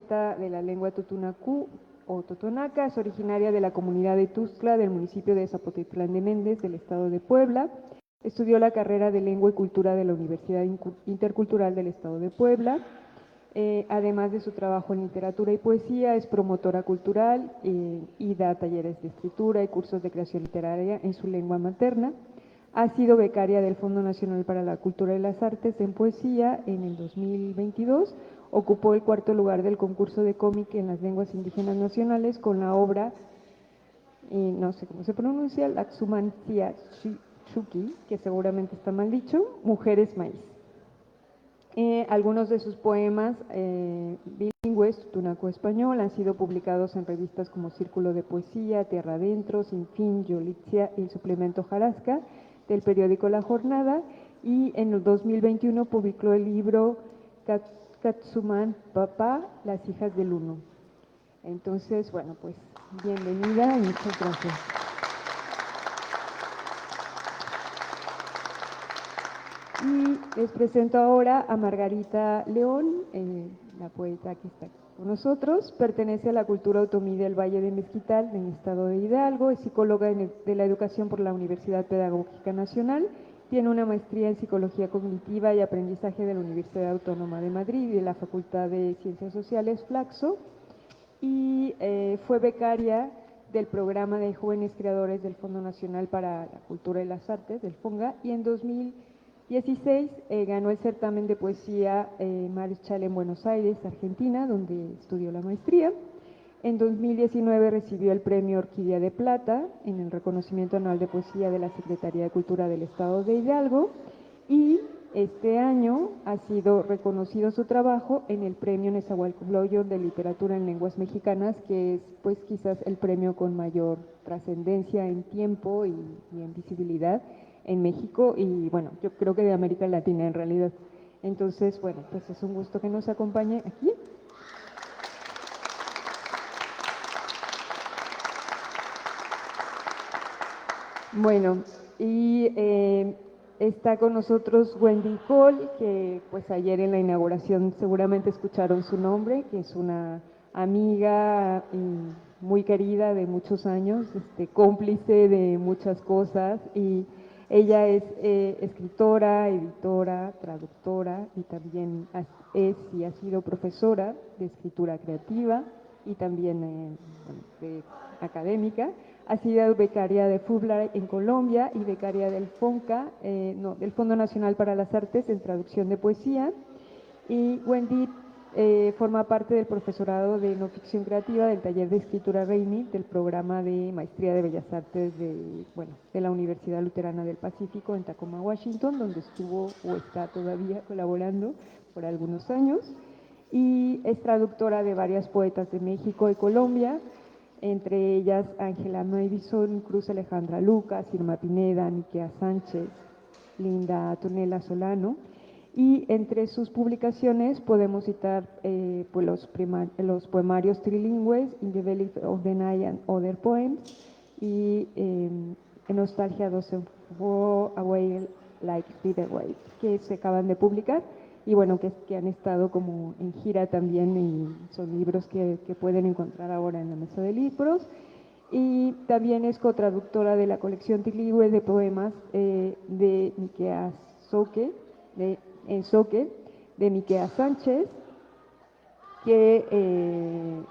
de la lengua totunacú o totonaca, es originaria de la comunidad de Tuxtla, del municipio de Zapotitlán de Méndez, del estado de Puebla. Estudió la carrera de Lengua y Cultura de la Universidad Intercultural del estado de Puebla. Además de su trabajo en literatura y poesía, es promotora cultural y da talleres de escritura y cursos de creación literaria en su lengua materna. Ha sido becaria del Fondo Nacional para la Cultura y las Artes en Poesía en el 2022. Ocupó el cuarto lugar del concurso de cómic en las lenguas indígenas nacionales con la obra, no sé cómo se pronuncia, Laxumancia Shuki, que seguramente está mal dicho, Mujeres Maíz. Algunos de sus poemas bilingües, tunaco-español, han sido publicados en revistas como Círculo de Poesía, Tierra Adentro, Sin Fin, Yolitzia y el suplemento Jarasca del periódico La Jornada, y en el 2021 publicó el libro Katsuman Papá, Las hijas del Uno. Entonces, bueno, pues bienvenida y muchas gracias. Y les presento ahora a Margarita León, la poeta que está con nosotros. Pertenece a la cultura otomí del Valle de Mezquital, en el estado de Hidalgo. Es psicóloga de la educación por la Universidad Pedagógica Nacional. Tiene una maestría en Psicología Cognitiva y Aprendizaje de la Universidad Autónoma de Madrid y de la Facultad de Ciencias Sociales, Flaxo. Y fue becaria del programa de jóvenes creadores del Fondo Nacional para la Cultura y las Artes, del FONGA, y en 2016 ganó el certamen de poesía Marechal en Buenos Aires, Argentina, donde estudió la maestría. En 2019 recibió el premio Orquídea de Plata en el reconocimiento anual de poesía de la Secretaría de Cultura del Estado de Hidalgo, y este año ha sido reconocido su trabajo en el premio Nezahualcóyotl de Literatura en Lenguas Mexicanas, que es pues quizás el premio con mayor trascendencia en tiempo y en visibilidad en México y bueno, yo creo que de América Latina en realidad. Entonces, bueno, pues es un gusto que nos acompañe aquí. Bueno, y está con nosotros Wendy Cole, que pues ayer en la inauguración seguramente escucharon su nombre, que es una amiga muy querida de muchos años, cómplice de muchas cosas, y ella es escritora, editora, traductora y también es y ha sido profesora de escritura creativa y también académica. Ha sido becaria de Fulbright en Colombia y becaria del FONCA, del Fondo Nacional para las Artes en traducción de poesía. Y Wendy forma parte del profesorado de no ficción creativa del taller de escritura Reini del programa de maestría de Bellas Artes de la Universidad Luterana del Pacífico en Tacoma, Washington, donde estuvo o está todavía colaborando por algunos años. Y es traductora de varias poetas de México y Colombia, entre ellas Ángela Madison Cruz, Alejandra Lucas, Irma Pineda, Niquea Sánchez, Linda Tonela Solano. Y entre sus publicaciones podemos citar pues los poemarios trilingües In the Belly of the Night and Other Poems y Nostalgia Doesn't Go Away Like Bitter Waves, que se acaban de publicar y bueno, que han estado como en gira también, y son libros que pueden encontrar ahora en la mesa de libros. Y también es cotraductora de la colección trilingüe de poemas de Niquea Soque, de Niquea Sánchez, que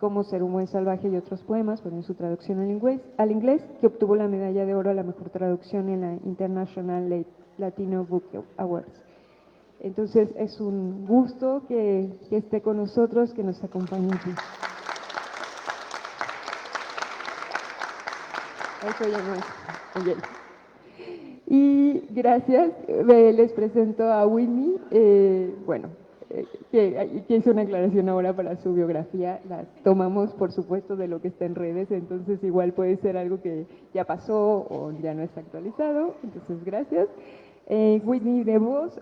como Ser un buen salvaje y otros poemas, pero en su traducción al inglés, que obtuvo la medalla de oro a la mejor traducción en la International Latino Book Awards. Entonces es un gusto que esté con nosotros, que nos acompañe aquí. Eso ya no es. Bien. Y gracias, les presento a Whitney, que hizo una aclaración ahora para su biografía. La tomamos, por supuesto, de lo que está en redes, entonces igual puede ser algo que ya pasó o ya no está actualizado, entonces gracias. Whitney DeVos,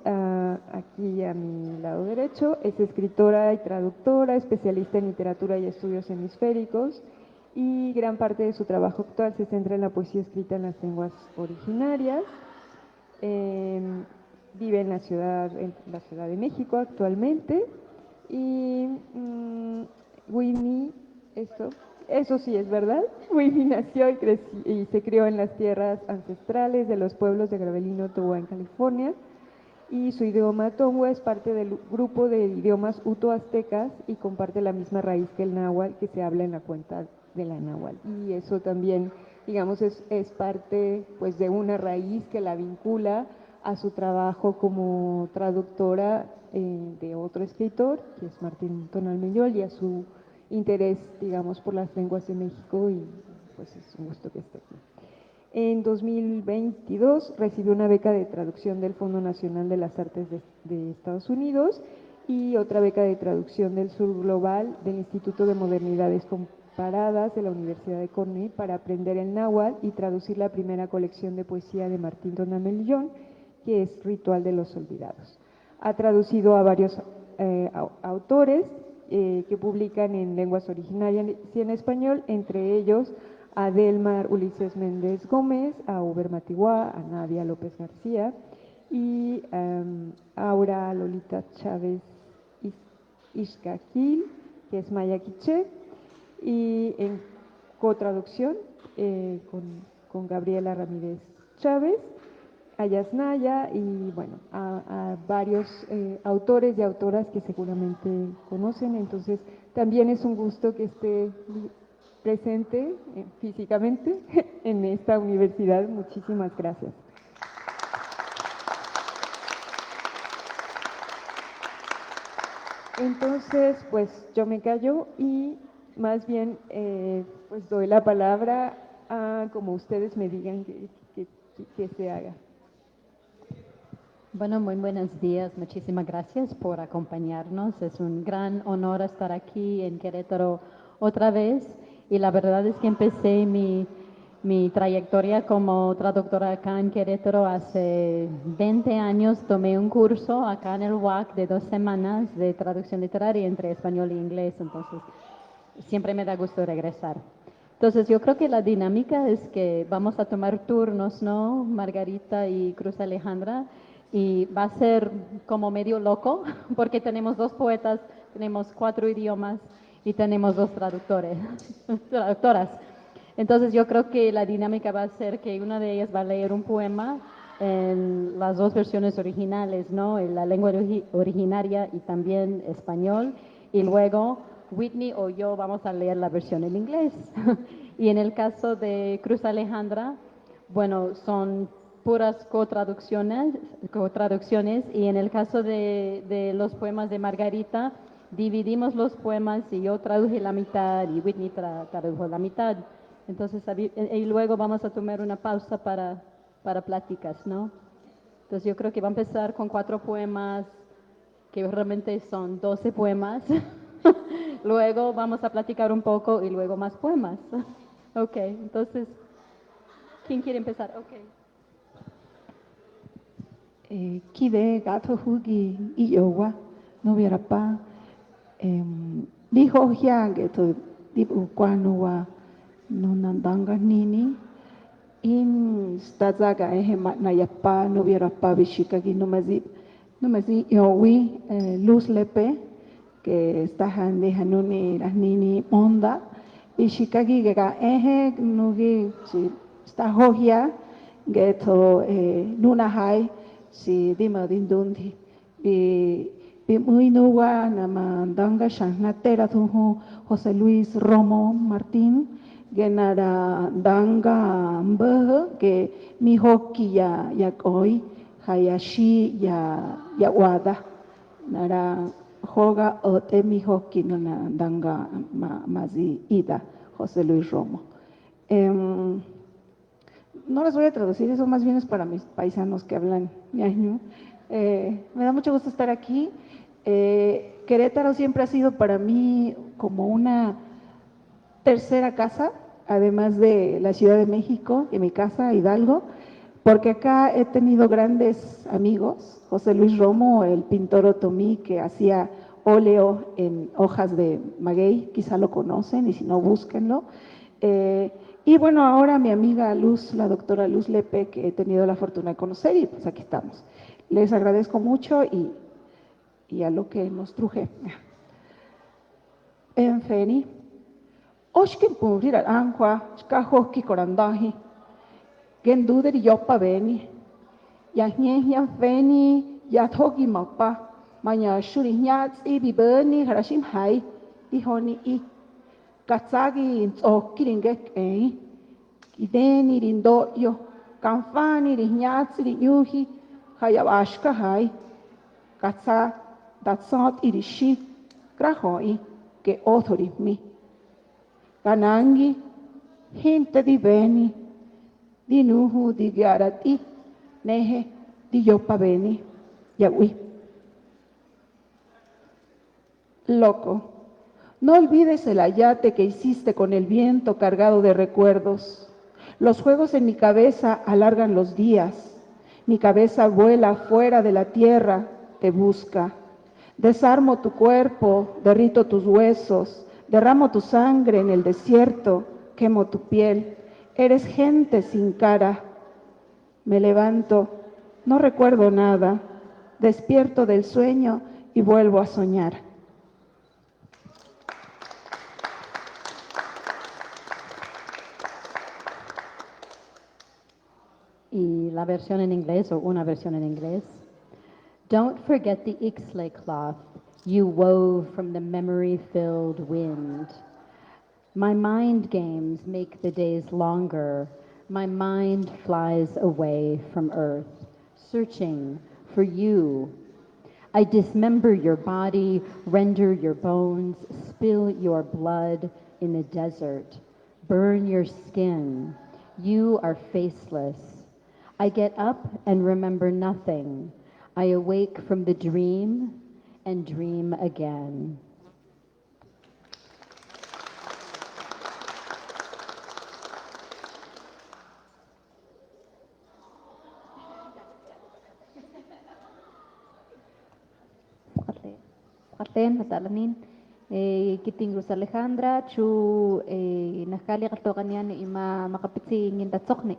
aquí a mi lado derecho, es escritora y traductora, especialista en literatura y estudios hemisféricos, y gran parte de su trabajo actual se centra en la poesía escrita en las lenguas originarias. Vive en la Ciudad de México actualmente y Whitney, eso sí es verdad, Whitney nació y se crió en las tierras ancestrales de los pueblos de Gravelino, Ottawa, en California, y su idioma tongua es parte del grupo de idiomas uto-aztecas y comparte la misma raíz que el náhuatl que se habla en la cuenca de la náhuatl. Y eso también, digamos, es parte pues de una raíz que la vincula a su trabajo como traductora de otro escritor, que es Martín Tonal Mellol, y a su interés, digamos, por las lenguas de México, y pues es un gusto que esté aquí. En 2022 recibió una beca de traducción del Fondo Nacional de las Artes de Estados Unidos y otra beca de traducción del Sur Global del Instituto de Modernidades Comparadas de la Universidad de Cornell para aprender el náhuatl y traducir la primera colección de poesía de Martín Tonal Mellol, que es Ritual de los Olvidados. Ha traducido a varios autores que publican en lenguas originarias y en español, entre ellos a Delmar Ulises Méndez Gómez, a Uber Matiguá, a Nadia López García y Aura Lolita Chávez Ixcaquil, que es Maya Quiché, y en cotraducción con Gabriela Ramírez Chávez, a Yasnaya y bueno, a varios autores y autoras que seguramente conocen. Entonces también es un gusto que esté presente físicamente en esta universidad. Muchísimas gracias. Entonces, pues yo me callo y más bien pues doy la palabra a como ustedes me digan que se haga. Bueno, muy buenos días. Muchísimas gracias por acompañarnos. Es un gran honor estar aquí en Querétaro otra vez. Y la verdad es que empecé mi trayectoria como traductora acá en Querétaro hace 20 años. Tomé un curso acá en el UAC de 2 semanas de traducción literaria entre español e inglés. Entonces, siempre me da gusto regresar. Entonces, yo creo que la dinámica es que vamos a tomar turnos, ¿no? Margarita y Cruz Alejandra. Y va a ser como medio loco, porque tenemos 2 poetas, tenemos 4 idiomas y tenemos 2 traductoras. Entonces yo creo que la dinámica va a ser que una de ellas va a leer un poema en las 2 versiones originales, ¿no? En la lengua originaria y también español, y luego Whitney o yo vamos a leer la versión en inglés. Y en el caso de Cruz Alejandra, bueno, son puras cotraducciones, y en el caso de los poemas de Margarita, dividimos los poemas y yo traduje la mitad y Whitney tradujo la mitad. Entonces, y luego vamos a tomar una pausa para pláticas, ¿no? Entonces yo creo que va a empezar con 4 poemas, que realmente son 12 poemas. Luego vamos a platicar un poco y luego más poemas. Ok, entonces, ¿quién quiere empezar? Ok. Kide gato hugi iyowa no pa dijo hiange to dibu kwanua no nandanga nini in stazaga na yapa no pa bishikagi no mazi yowi luz lepe que está hande hanuni nini onda bishikagi ga nugi si está hogia geto nuna hai si dima dindundi bi muy nuwa nama danga shanatera tuhu José Luis Romo Martín genara danga mbeh que mi hoki ya koi hayashi ya wada nara hoga ote mi hoki na danga mazi ida José Luis Romo. No les voy a traducir, eso más bien es para mis paisanos que hablan ñañu. Me da mucho gusto estar aquí. Querétaro siempre ha sido para mí como una tercera casa, además de la Ciudad de México y mi casa, Hidalgo, porque acá he tenido grandes amigos. José Luis Romo, el pintor otomí que hacía óleo en hojas de maguey, quizá lo conocen y si no, búsquenlo. Y bueno, ahora mi amiga Luz, la doctora Luz Lepe, que he tenido la fortuna de conocer, y pues aquí estamos. Les agradezco mucho y a lo que nos truje. En feni, oshkin pumrir al anqua, shkahoki korandahi, genduder yopa beni, yahnyehyan feni, yathogi mapa, manya shuri nyats ibi beni, harashim hai, dihoni I, katsagi intzokkiringek ideni rindoyo, kanfani rinyatsi rinyuhi, hayabashka hai, katsa datsot irishi, krahoi, que othorimi. Kanangi, gente di beni, di nuhu di garati, nehe di yopa beni, yawi. Loco, no olvides el ayate que hiciste con el viento cargado de recuerdos. Los juegos en mi cabeza alargan los días. Mi cabeza vuela fuera de la tierra, te busca. Desarmo tu cuerpo, derrito tus huesos, derramo tu sangre en el desierto, quemo tu piel. Eres gente sin cara. Me levanto, no recuerdo nada, despierto del sueño y vuelvo a soñar. Y la versión en inglés, o una versión en inglés. Don't forget the Ixtli cloth you wove from the memory-filled wind. My mind games make the days longer. My mind flies away from earth, searching for you. I dismember your body, render your bones, spill your blood in the desert, burn your skin. You are faceless. I get up and remember nothing. I awake from the dream and dream again. Qatlen natalanin kiting Rosa Alejandra chu nakali qatoqanian ima maqapitsi ngintatzokni.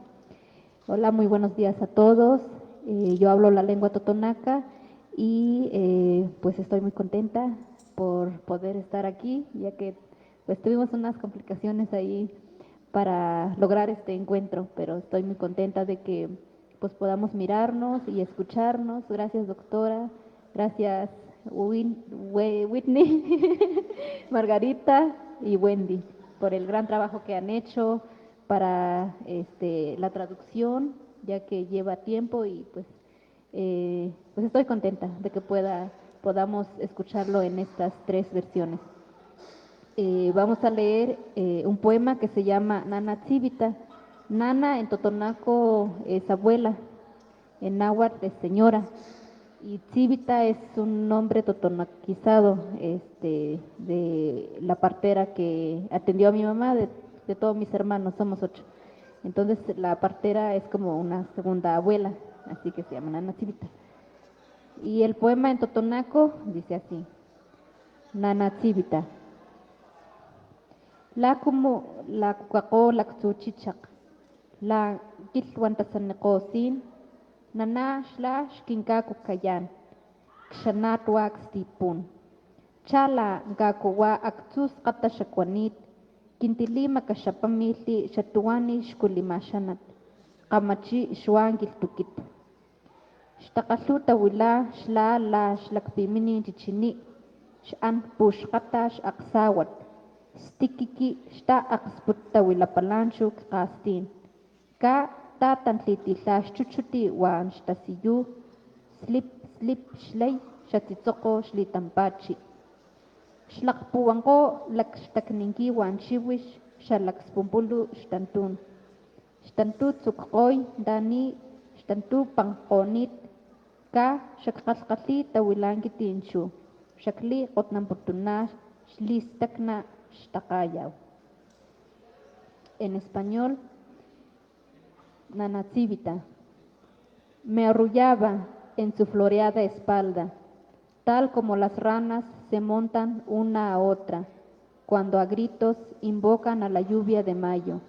Hola, muy buenos días a todos. Yo hablo la lengua totonaca y pues estoy muy contenta por poder estar aquí, ya que pues tuvimos unas complicaciones ahí para lograr este encuentro, pero estoy muy contenta de que pues podamos mirarnos y escucharnos. Gracias, doctora. Gracias, Whitney, Margarita y Wendy, por el gran trabajo que han hecho para la traducción, ya que lleva tiempo y pues estoy contenta de que podamos escucharlo en estas 3 versiones. Vamos a leer un poema que se llama Nana Tzivita. Nana en totonaco es abuela, en náhuatl es señora, y Tzivita es un nombre totonaquizado de la partera que atendió a mi mamá, de todos mis hermanos, somos 8. Entonces la partera es como una segunda abuela, así que se llama Nana Tzivita. Y el poema en totonaco dice así: Nana Tzivita. La como la kuako la ksuchichak, la kilwantasannekosin, nana slash kinkaku kayan, kshanatwak stipun. Chala gakowa aktus katashakwanit, kintilima kashapamili shatuani shkulimashanat, kamachi shwangil tukit. Shtakaluta wila shla la shlakpimini chichini, shan pushkatash aksawat. Stikiki shta aksputta wila palanchuk kastin. Ka tatan tlitilash chuchuti wan shtasiyu, slip shlay shatitsoko shlitampachi. Shlakpuwanko lakshtakninki wan shiwish shalakspunpulu shtantun. Shtantu tsukkoy dani shtantu pangkonit ka shakkalkalli tawilanki tinchu. Shakli qotnamputunash shlistakna shtakayaw. En español, Nana Tzivita. Me arrullaba en su floreada espalda, tal como las ranas se montan una a otra, cuando a gritos invocan a la lluvia de mayo.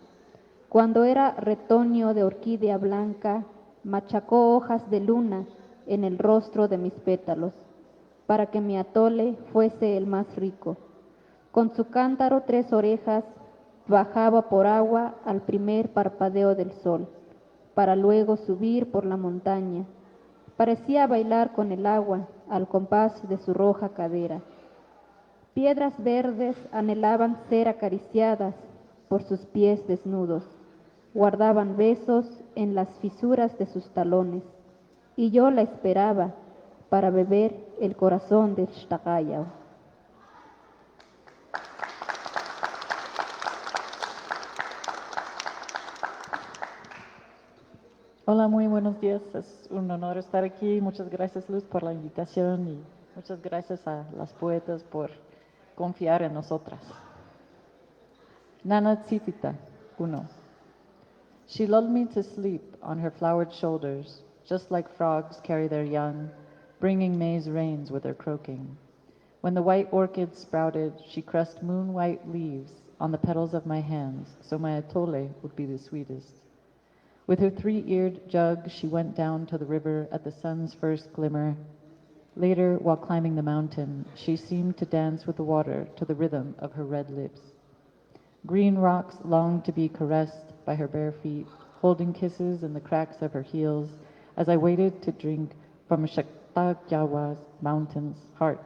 Cuando era retoño de orquídea blanca, machacó hojas de luna en el rostro de mis pétalos, para que mi atole fuese el más rico. Con su cántaro 3 orejas bajaba por agua al primer parpadeo del sol, para luego subir por la montaña. Parecía bailar con el agua al compás de su roja cadera. Piedras verdes anhelaban ser acariciadas por sus pies desnudos. Guardaban besos en las fisuras de sus talones. Y yo la esperaba para beber el corazón del Xtacayao. Hola, muy buenos días. Es un honor estar aquí. Muchas gracias, Luz, por la invitación y muchas gracias a las poetas por confiar en nosotras. Nana Tsitita, 1. She lulled me to sleep on her flowered shoulders, just like frogs carry their young, bringing May's rains with their croaking. When the white orchids sprouted, she crushed moon-white leaves on the petals of my hands, so my atole would be the sweetest. With her 3-eared jug, she went down to the river at the sun's first glimmer. Later, while climbing the mountain, she seemed to dance with the water to the rhythm of her red lips. Green rocks longed to be caressed by her bare feet, holding kisses in the cracks of her heels, as I waited to drink from Shaktagyawa's mountain's heart.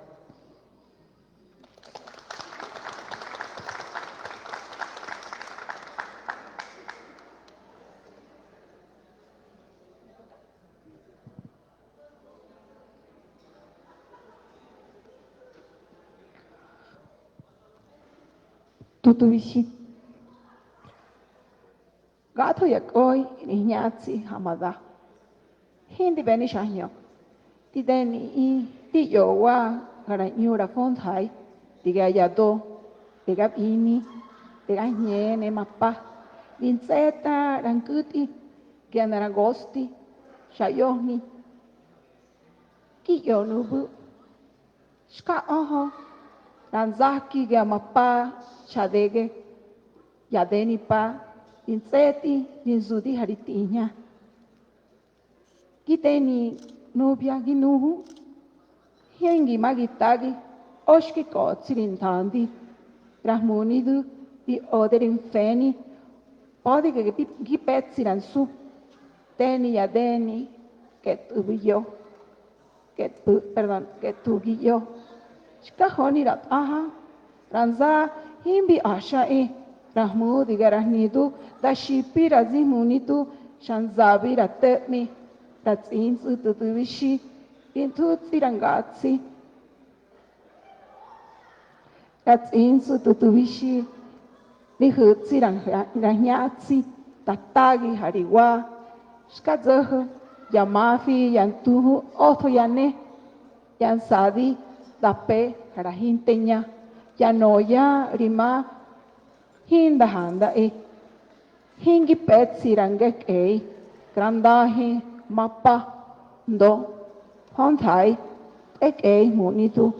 Tutubishi. Gato yakoi niñatsi hamada. Hindi beni shahyo. Ti deni I ti yo wa gara nyura fonthai. Tiga yado. Tiga ini. Tiga nyene mapa. Linseta rankuti. Kianaragosti. Shayohni. Ki yo nubu. Shka oho. Ranzaki gamapa. Shadege. Yadeni pa. Inseti, Ninzudi haritinya. Kiteni nubia ginuhu. Hengi magitagi. Oshki kotsirintandi. Rahmunidu di oderin feni. Podi che gipetziran su. Teni yadeni. Ket ubiyo. Ket tugiyo. Shkahoni rat aha. Ranza himbi ashae. Rahmu digarahnidu da shipi razimunitu shanzabi ratmi ratzinsu tutuvishi intutsi rangazzi ratzinsu tutuvishi nihutsi rangyatsi tatagi hariwa shkazah yamafi yantuhu otho yane yansadi dape harahintenya yanoya rima Hinda handa hingi petsi rangek grandahi mappa do honthai ek munitu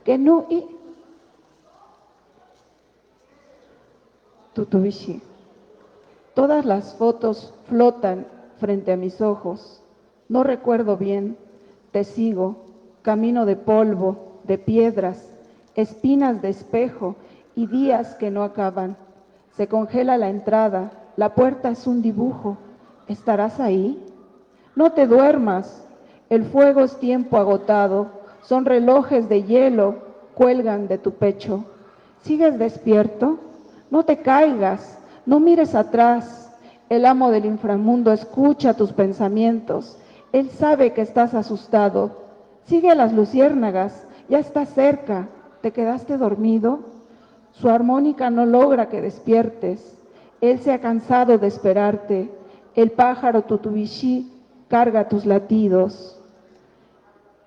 genui tutubishi. Todas las fotos flotan frente a mis ojos. No recuerdo bien, te sigo, camino de polvo, de piedras, espinas de espejo y días que no acaban. Se congela la entrada, la puerta es un dibujo. ¿Estarás ahí? No te duermas. El fuego es tiempo agotado. Son relojes de hielo, cuelgan de tu pecho. ¿Sigues despierto? No te caigas, no mires atrás. El amo del inframundo escucha tus pensamientos. Él sabe que estás asustado. Sigue a las luciérnagas, ya estás cerca. ¿Te quedaste dormido? Su armónica no logra que despiertes. Él se ha cansado de esperarte. El pájaro tutubishi carga tus latidos.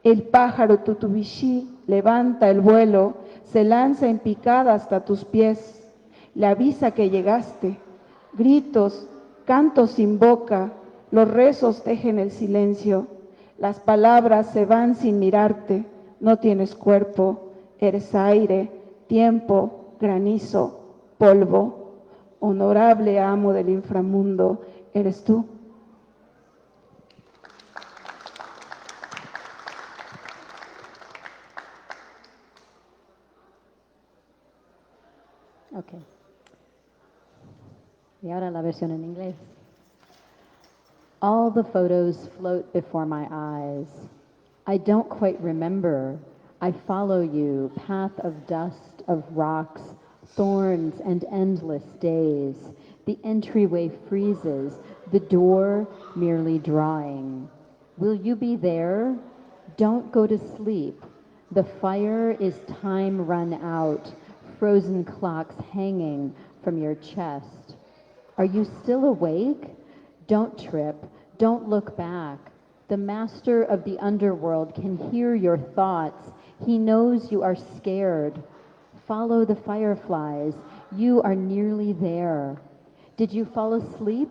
El pájaro tutubishi levanta el vuelo, se lanza en picada hasta tus pies. Le avisa que llegaste. Gritos, cantos sin boca, los rezos tejen el silencio. Las palabras se van sin mirarte. No tienes cuerpo, eres aire, tiempo, granizo, polvo, honorable amo del inframundo, eres tú. Ok. Y ahora la versión en inglés. All the photos float before my eyes. I don't quite remember. I follow you, path of dust, of rocks, thorns, and endless days. The entryway freezes, the door merely drawing. Will you be there? Don't go to sleep. The fire is time run out, frozen clocks hanging from your chest. Are you still awake? Don't trip. Don't look back. The master of the underworld can hear your thoughts. He knows you are scared. Follow the fireflies. You are nearly there. Did you fall asleep?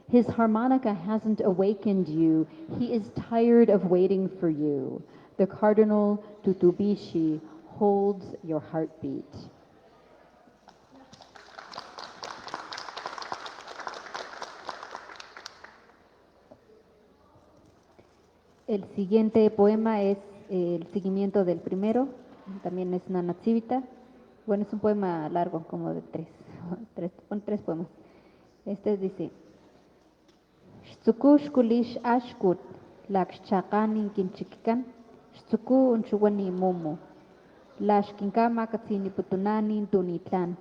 His harmonica hasn't awakened you. He is tired of waiting for you. The Cardinal Tutubishi holds your heartbeat. El siguiente poema es el seguimiento del primero, también es una natsivita. Bueno, es un poema largo, como de tres poemas. Este dice: Xtzuku xkulish ashkut, lakxchaqanin kinchikikan, xtzuku unchuwani momo, laxkinkama katsini putunanin tunitlan,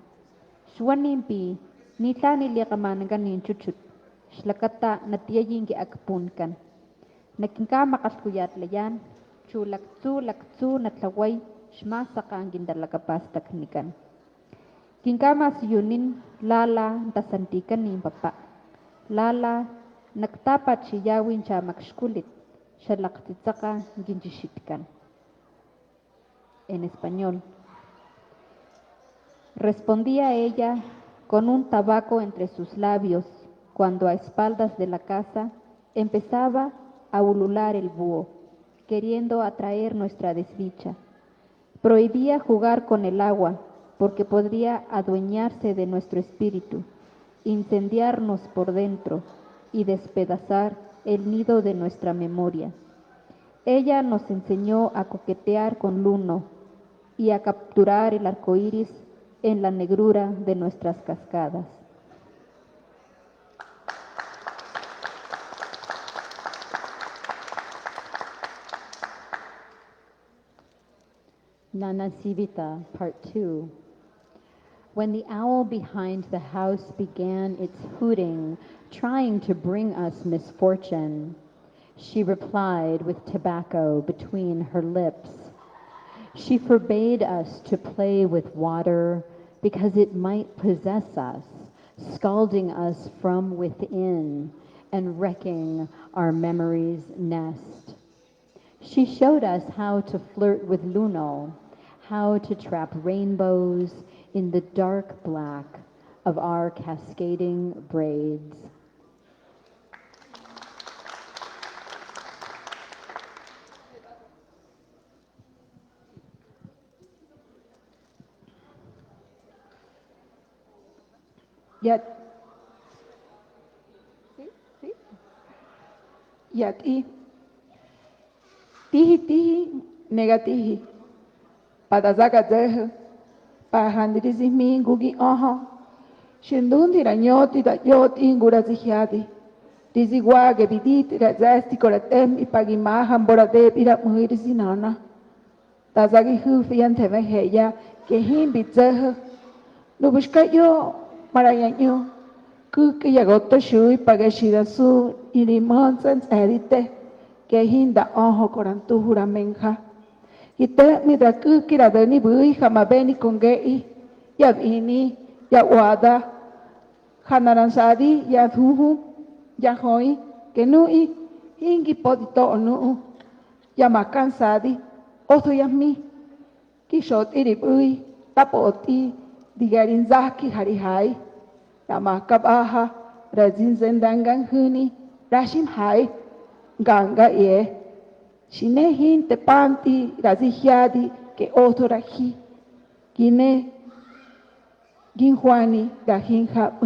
xuanin pi, nitlan iliakamananganin chuchut, xlakata natiayin ki akpunkan. Nakinkama kalkuyatlayan, chulakzu natlaway, xmasaka gindalakapastaknikan. Kinkama siyunin, lala tasantikan ni papa. Lala naktapat xiyawin chamakxkulit, xalaktitsaka ginchixitkan. En español. Respondía ella con un tabaco entre sus labios, cuando a espaldas de la casa empezaba a ulular el búho, queriendo atraer nuestra desdicha. Prohibía jugar con el agua, porque podría adueñarse de nuestro espíritu, incendiarnos por dentro y despedazar el nido de nuestra memoria. Ella nos enseñó a coquetear con Luno y a capturar el arco iris en la negrura de nuestras cascadas. Nana Sivita, Part 2. When the owl behind the house began its hooting, trying to bring us misfortune, she replied with tobacco between her lips. She forbade us to play with water because it might possess us, scalding us from within and wrecking our memory's nest. She showed us how to flirt with Luno, how to trap rainbows in the dark black of our cascading braids. Yati. Tihi negatihi. Padazaka zehe. Pahandirizi mingugi aha. Shindundi ranyoti da yoti ingurazihiadi. Diziguage biditi razesti koratem ipagimahan borade bira muhirizi nana. Tazagi hufian teveheya kehin bitzehe. Nubushkayo marayanyo. Kuki yagoto shui pagashirasu irimon sans edite. Kehin da ojo korantu juramenja. Ite midra kuki radeni bui jamabeni kongei. Yavini, yawada. Hanaransadi, yadhuhu, yahoi, kenui, hingi podito onu. Yamakansadi, oto yami. Kishot iribui, tapoti, digarinzaki harihai. Yamakabaha, razin zendangan huni, rashim hai, ganga ye. Shinehin te panti, razihiadi, que oto raji. Gine, ginjuani, gajin hap.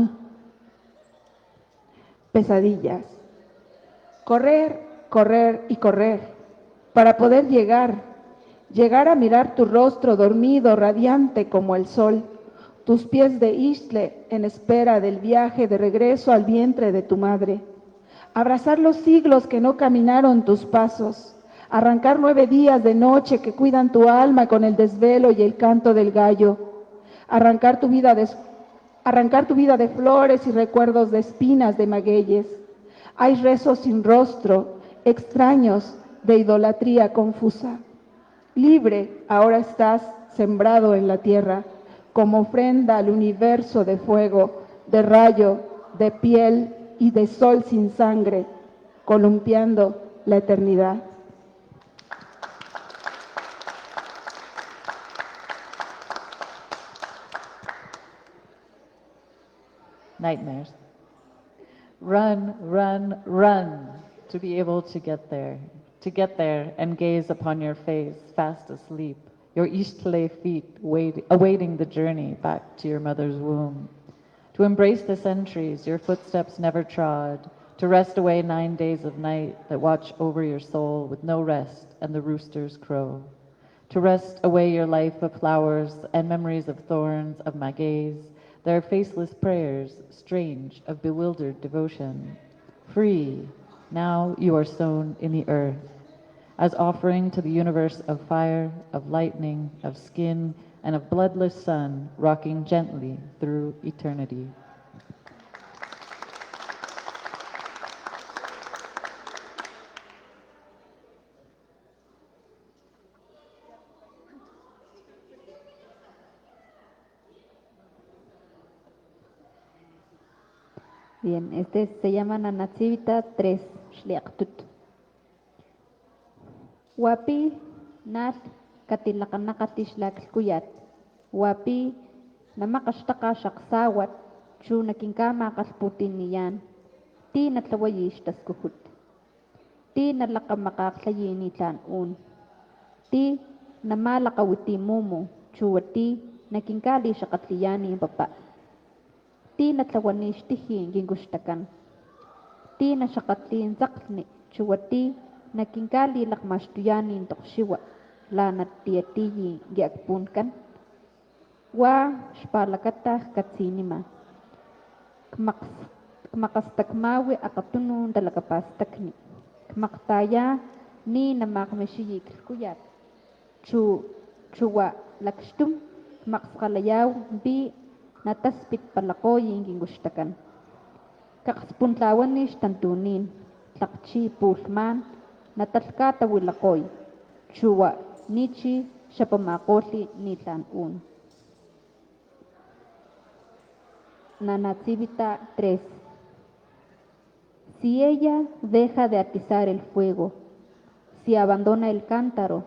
Pesadillas. Correr, correr y correr, para poder llegar a mirar tu rostro dormido, radiante como el sol, tus pies de Ixtle en espera del viaje de regreso al vientre de tu madre. Abrazar los siglos que no caminaron tus pasos. Arrancar 9 días de noche que cuidan tu alma con el desvelo y el canto del gallo. Arrancar tu vida de flores y recuerdos de espinas de magueyes. Hay rezos sin rostro, extraños de idolatría confusa. Libre ahora estás sembrado en la tierra, como ofrenda al universo de fuego, de rayo, de piel y de sol sin sangre, columpiando la eternidad. Nightmares. Run, run, run to be able to get there and gaze upon your face, fast asleep, your Ishtle feet awaiting the journey back to your mother's womb. To embrace the centuries your footsteps never trod, to rest away 9 days of night that watch over your soul with no rest and the roosters crow. To rest away your life of flowers and memories of thorns, of magueys, their faceless prayers, strange, of bewildered devotion. Free, now you are sown in the earth, as offering to the universe of fire, of lightning, of skin, and of bloodless sun, rocking gently through eternity. Bien, este se llama Nanatsivita 3, Shliaktut. Wapi nal katilakanakaltishlaklkuyat. Wapi namakashtaka shaksawat chu nakinkama kalputiniyan. Ti natlawayishtaskuhut. Ti nalakamakaklayinitlan un. Ti namalakawitimumu chuwati nakinkali shakatliyani papa. Ti natlawanixtiji gingushtakan. Ti nashakatlin zakni chuwati nakinkali lakmaxtuyani tokshiwa la nattiatiyi giakpunkan. Wa xpalakata katsinima. Kmakastakmawi akatunun dalakapastakni. Kmaktaya ni namakmeshiyi kilkuyat. Chuwa lakshtum kmakskalayaw bi nataspit palakoyin gingushtakan. Kakspuntlawanish tantunin, tlakchi pulman, natalkatawilakoy, chuwa nichi shapamakoli nitlan un. Nanatsivita 3. Si ella deja de atizar el fuego, si abandona el cántaro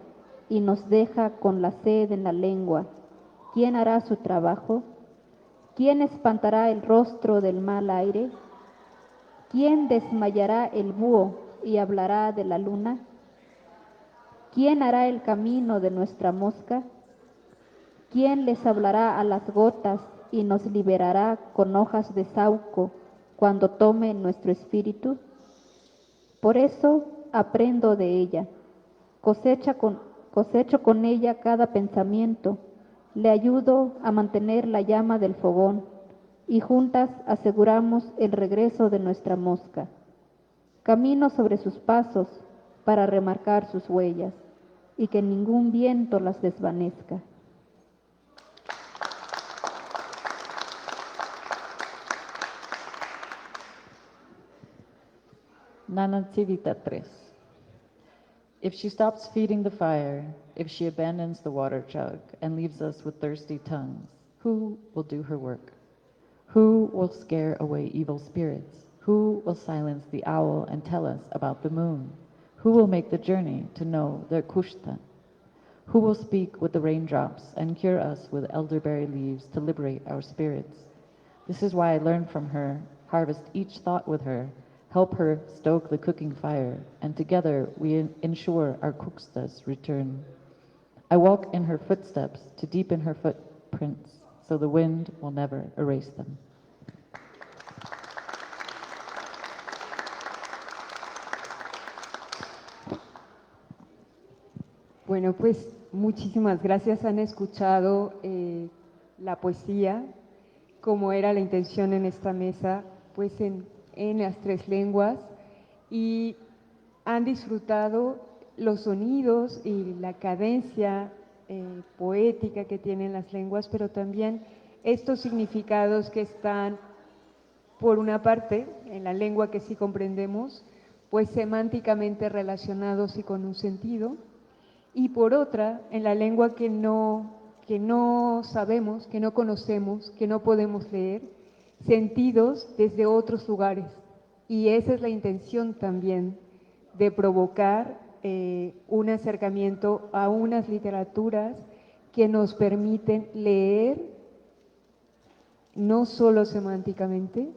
y nos deja con la sed en la lengua, ¿quién hará su trabajo? ¿Quién espantará el rostro del mal aire? ¿Quién desmayará el búho y hablará de la luna? ¿Quién hará el camino de nuestra mosca? ¿Quién les hablará a las gotas y nos liberará con hojas de sauco cuando tome nuestro espíritu? Por eso aprendo de ella, cosecho con ella cada pensamiento, le ayudo a mantener la llama del fogón y juntas aseguramos el regreso de nuestra mosca. Camino sobre sus pasos para remarcar sus huellas y que ningún viento las desvanezca. Nanatsivita 3. If she stops feeding the fire, if she abandons the water jug and leaves us with thirsty tongues, who will do her work? Who will scare away evil spirits? Who will silence the owl and tell us about the moon? Who will make the journey to know their kushta? Who will speak with the raindrops and cure us with elderberry leaves to liberate our spirits? This is why I learn from her, harvest each thought with her, help her stoke the cooking fire, and together we ensure our kukstas return. I walk in her footsteps to deepen her footprints, so the wind will never erase them. Bueno, pues muchísimas gracias. Han escuchado la poesía, como era la intención en esta mesa, pues en las tres lenguas, y han disfrutado los sonidos y la cadencia poética que tienen las lenguas, pero también estos significados que están, por una parte, en la lengua que sí comprendemos, pues semánticamente relacionados y con un sentido, y por otra, en la lengua que no sabemos, que no conocemos, que no podemos leer, sentidos desde otros lugares. Y esa es la intención también de provocar un acercamiento a unas literaturas que nos permiten leer no solo semánticamente,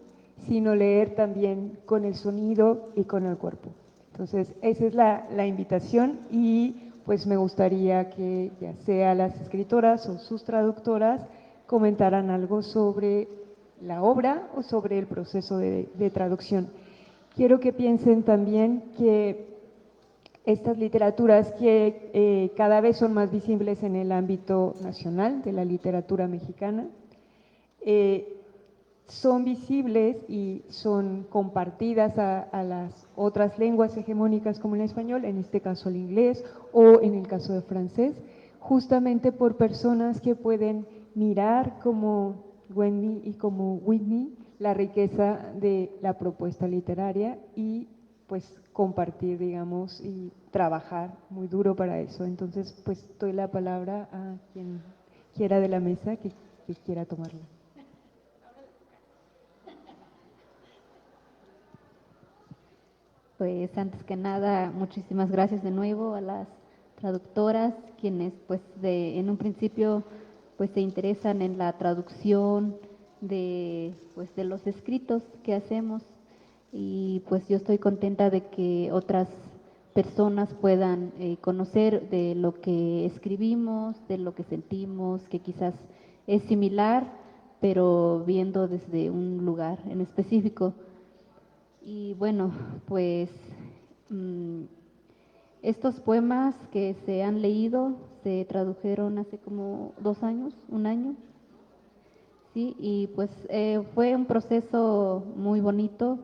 sino leer también con el sonido y con el cuerpo. Entonces, esa es la invitación, y pues me gustaría que ya sea las escritoras o sus traductoras comentaran algo sobre la obra o sobre el proceso de traducción. Quiero que piensen también que estas literaturas que cada vez son más visibles en el ámbito nacional de la literatura mexicana, son visibles y son compartidas a las otras lenguas hegemónicas como el español, en este caso el inglés o en el caso del francés, justamente por personas que pueden mirar como Wendy y como Whitney la riqueza de la propuesta literaria y pues compartir, digamos, y trabajar muy duro para eso. Entonces, pues doy la palabra a quien quiera de la mesa que quiera tomarla. Pues antes que nada, muchísimas gracias de nuevo a las traductoras, quienes pues en un principio pues se interesan en la traducción de los escritos que hacemos, y pues yo estoy contenta de que otras personas puedan conocer de lo que escribimos, de lo que sentimos, que quizás es similar, pero viendo desde un lugar en específico. Y bueno, pues estos poemas que se han leído se tradujeron hace como 2 años, 1 año, ¿sí? Y pues fue un proceso muy bonito.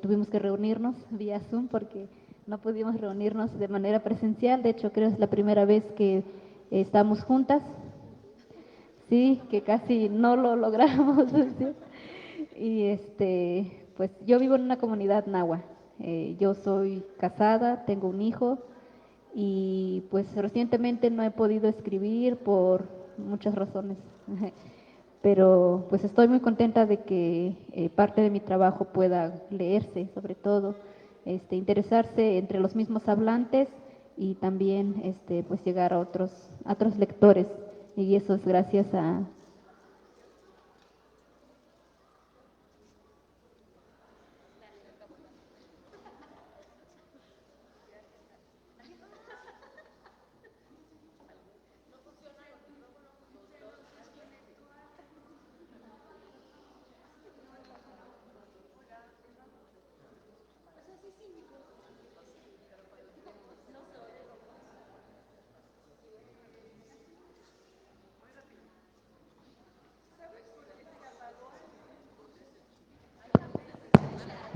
Tuvimos que reunirnos vía Zoom porque no pudimos reunirnos de manera presencial. De hecho, creo que es la primera vez que estamos juntas, sí, que casi no lo logramos, ¿sí? Y pues yo vivo en una comunidad nahua. Yo soy casada, tengo un hijo, y pues recientemente no he podido escribir por muchas razones. Pero pues estoy muy contenta de que parte de mi trabajo pueda leerse, sobre todo, interesarse entre los mismos hablantes, y también pues llegar a otros lectores. Y eso es gracias a...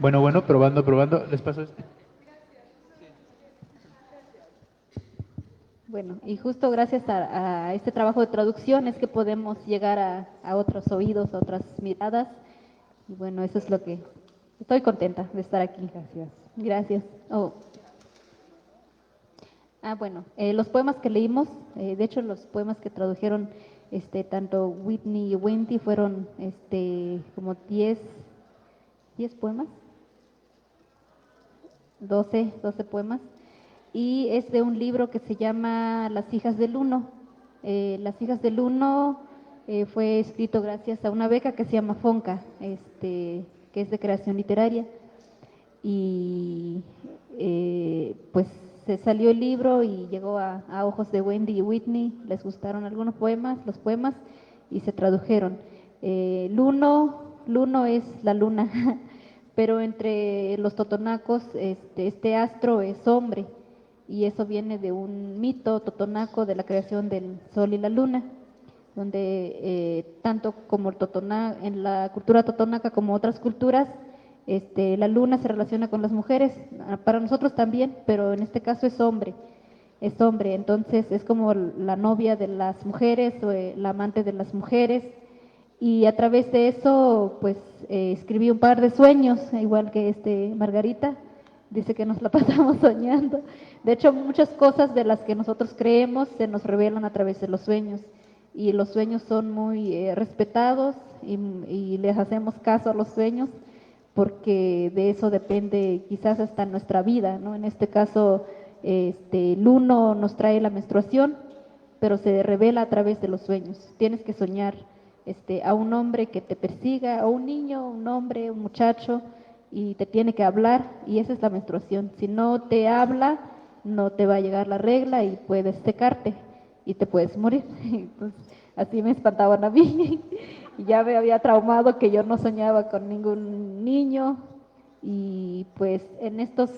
Bueno, probando. ¿Les paso este? Bueno, y justo gracias a este trabajo de traducción es que podemos llegar a otros oídos, a otras miradas. Y bueno, eso es lo que estoy contenta de estar aquí. Gracias. Gracias. Bueno, los poemas que leímos, de hecho los poemas que tradujeron tanto Whitney y Wendy fueron como 10 poemas, 12 poemas, y es de un libro que se llama Las hijas del Uno. Las hijas del Uno fue escrito gracias a una beca que se llama FONCA, que es de creación literaria, y pues se salió el libro y llegó a ojos de Wendy y Whitney. Les gustaron algunos poemas, los poemas, y se tradujeron. Luno es la luna, pero entre los totonacos este astro es hombre, y eso viene de un mito totonaco de la creación del sol y la luna. donde tanto como en la cultura totonaca como otras culturas, la luna se relaciona con las mujeres, para nosotros también, pero en este caso es hombre, entonces es como la novia de las mujeres o la amante de las mujeres, y a través de eso pues escribí un par de sueños, igual que Margarita, dice que nos la pasamos soñando. De hecho, muchas cosas de las que nosotros creemos se nos revelan a través de los sueños, y los sueños son muy respetados, y les hacemos caso a los sueños, porque de eso depende quizás hasta nuestra vida, ¿no? En este caso, el uno nos trae la menstruación, pero se revela a través de los sueños. Tienes que soñar a un hombre que te persiga, a un niño, un hombre, un muchacho, y te tiene que hablar, y esa es la menstruación. Si no te habla, no te va a llegar la regla y puedes secarte y te puedes morir. Entonces, así me espantaban a mí. Y ya me había traumado que yo no soñaba con ningún niño. Y pues en estos,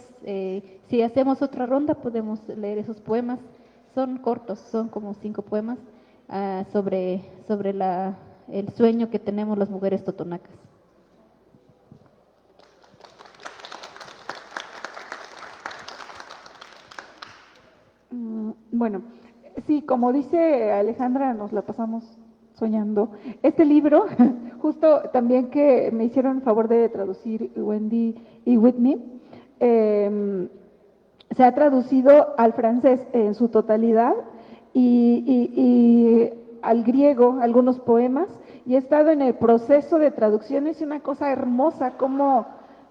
si hacemos otra ronda, podemos leer esos poemas. Son cortos, son como 5 poemas sobre el sueño que tenemos las mujeres totonacas. Bueno, sí, como dice Alejandra, nos la pasamos soñando. Este libro, justo también que me hicieron el favor de traducir Wendy y Whitney, se ha traducido al francés en su totalidad y al griego algunos poemas, y he estado en el proceso de traducciones, y una cosa hermosa, como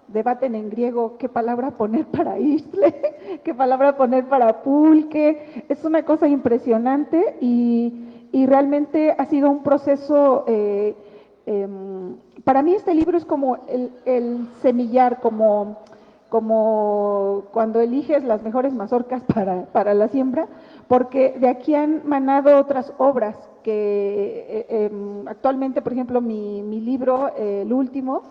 debaten en griego qué palabra poner para isle, qué palabra poner para pulque. Es una cosa impresionante, y realmente ha sido un proceso, para mí este libro es como el semillar, como cuando eliges las mejores mazorcas para la siembra, porque de aquí han manado otras obras que actualmente, por ejemplo, mi libro, el último,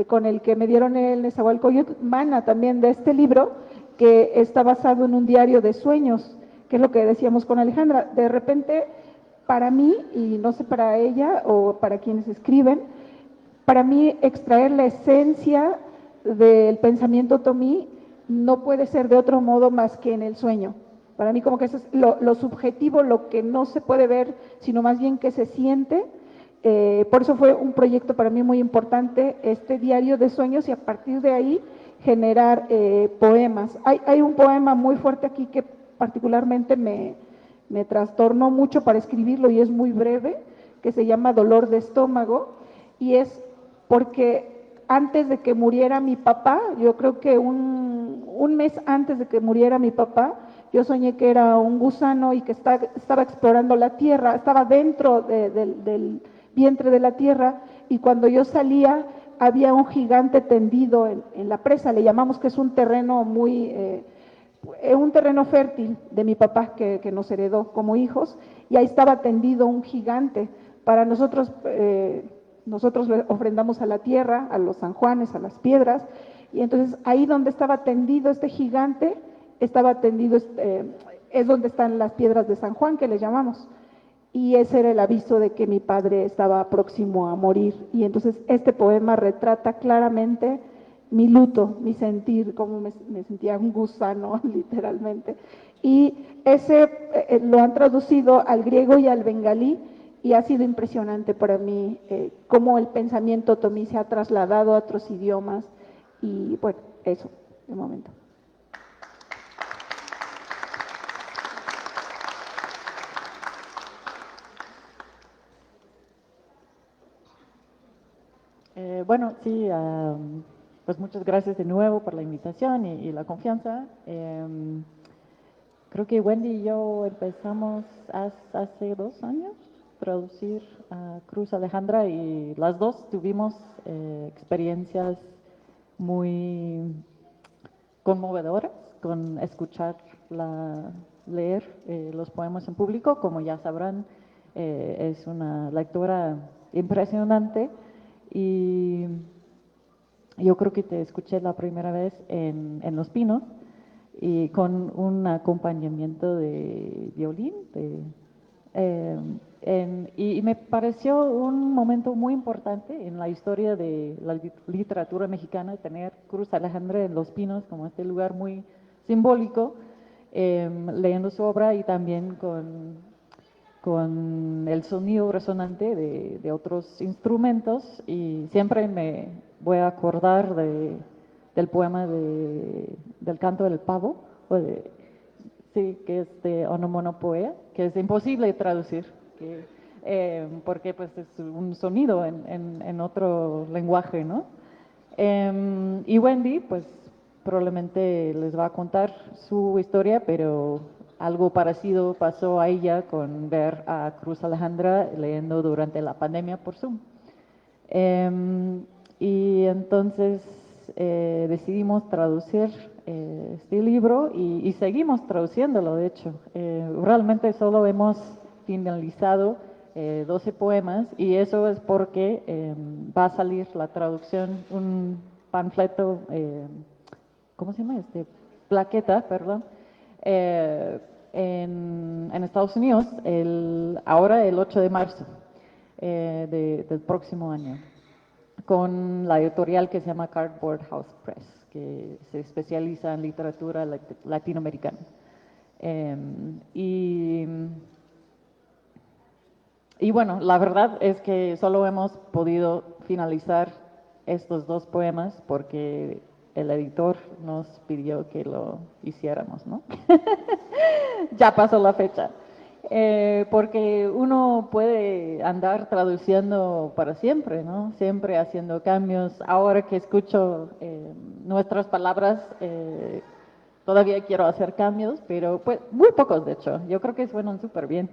con el que me dieron el Nezahualcóyotl, mana también de este libro, que está basado en un diario de sueños, que es lo que decíamos con Alejandra. De repente, para mí, y no sé para ella o para quienes escriben, para mí extraer la esencia del pensamiento otomí no puede ser de otro modo más que en el sueño. Para mí como que eso es lo subjetivo, lo que no se puede ver, sino más bien que se siente. Por eso fue un proyecto para mí muy importante, este diario de sueños, y a partir de ahí generar poemas. Hay un poema muy fuerte aquí que particularmente me trastornó mucho para escribirlo, y es muy breve, que se llama Dolor de estómago, y es porque antes de que muriera mi papá, yo creo que un mes antes de que muriera mi papá, yo soñé que era un gusano y que estaba explorando la tierra, estaba dentro del vientre de la tierra, y cuando yo salía había un gigante tendido en la presa. Le llamamos que es un terreno un terreno fértil de mi papá que nos heredó como hijos, y ahí estaba tendido un gigante. Para nosotros, nosotros le ofrendamos a la tierra, a los San Juanes, a las piedras, y entonces ahí donde estaba tendido este gigante, estaba tendido, es donde están las piedras de San Juan, que le llamamos, y ese era el aviso de que mi padre estaba próximo a morir. Y entonces este poema retrata claramente mi luto, mi sentir, cómo me sentía un gusano, literalmente. Y ese lo han traducido al griego y al bengalí, y ha sido impresionante para mí cómo el pensamiento otomí se ha trasladado a otros idiomas. Y bueno, eso, de momento. Bueno, sí, pues muchas gracias de nuevo por la invitación y la confianza. Creo que Wendy y yo empezamos hace 2 años traducir a Cruz Alejandra, y las dos tuvimos experiencias muy conmovedoras con escuchar leer los poemas en público. Como ya sabrán, es una lectura impresionante, y yo creo que te escuché la primera vez en Los Pinos, y con un acompañamiento de violín, Y me pareció un momento muy importante en la historia de la literatura mexicana tener Cruz Alejandra en Los Pinos como este lugar muy simbólico, leyendo su obra y también con el sonido resonante de otros instrumentos, y siempre me voy a acordar del poema del canto del pavo, sí, que es de Onomatopoeia, que es imposible traducir, porque pues es un sonido en otro lenguaje, ¿no? Y Wendy, pues probablemente les va a contar su historia, pero algo parecido pasó a ella con ver a Cruz Alejandra leyendo durante la pandemia por Zoom. Y entonces decidimos traducir este libro y seguimos traduciéndolo, de hecho. Realmente solo hemos finalizado 12 poemas, y eso es porque va a salir la traducción, un panfleto, ¿cómo se llama? Plaqueta, perdón, en Estados Unidos ahora el 8 de marzo del próximo año, con la editorial que se llama Cardboard House Press, que se especializa en literatura latinoamericana. Y bueno, la verdad es que solo hemos podido finalizar estos 2 poemas porque el editor nos pidió que lo hiciéramos, ¿no? Ya pasó la fecha. Porque uno puede andar traduciendo para siempre, ¿no? Siempre haciendo cambios. Ahora que escucho nuestras palabras, todavía quiero hacer cambios, pero pues muy pocos, de hecho. Yo creo que suenan súper bien.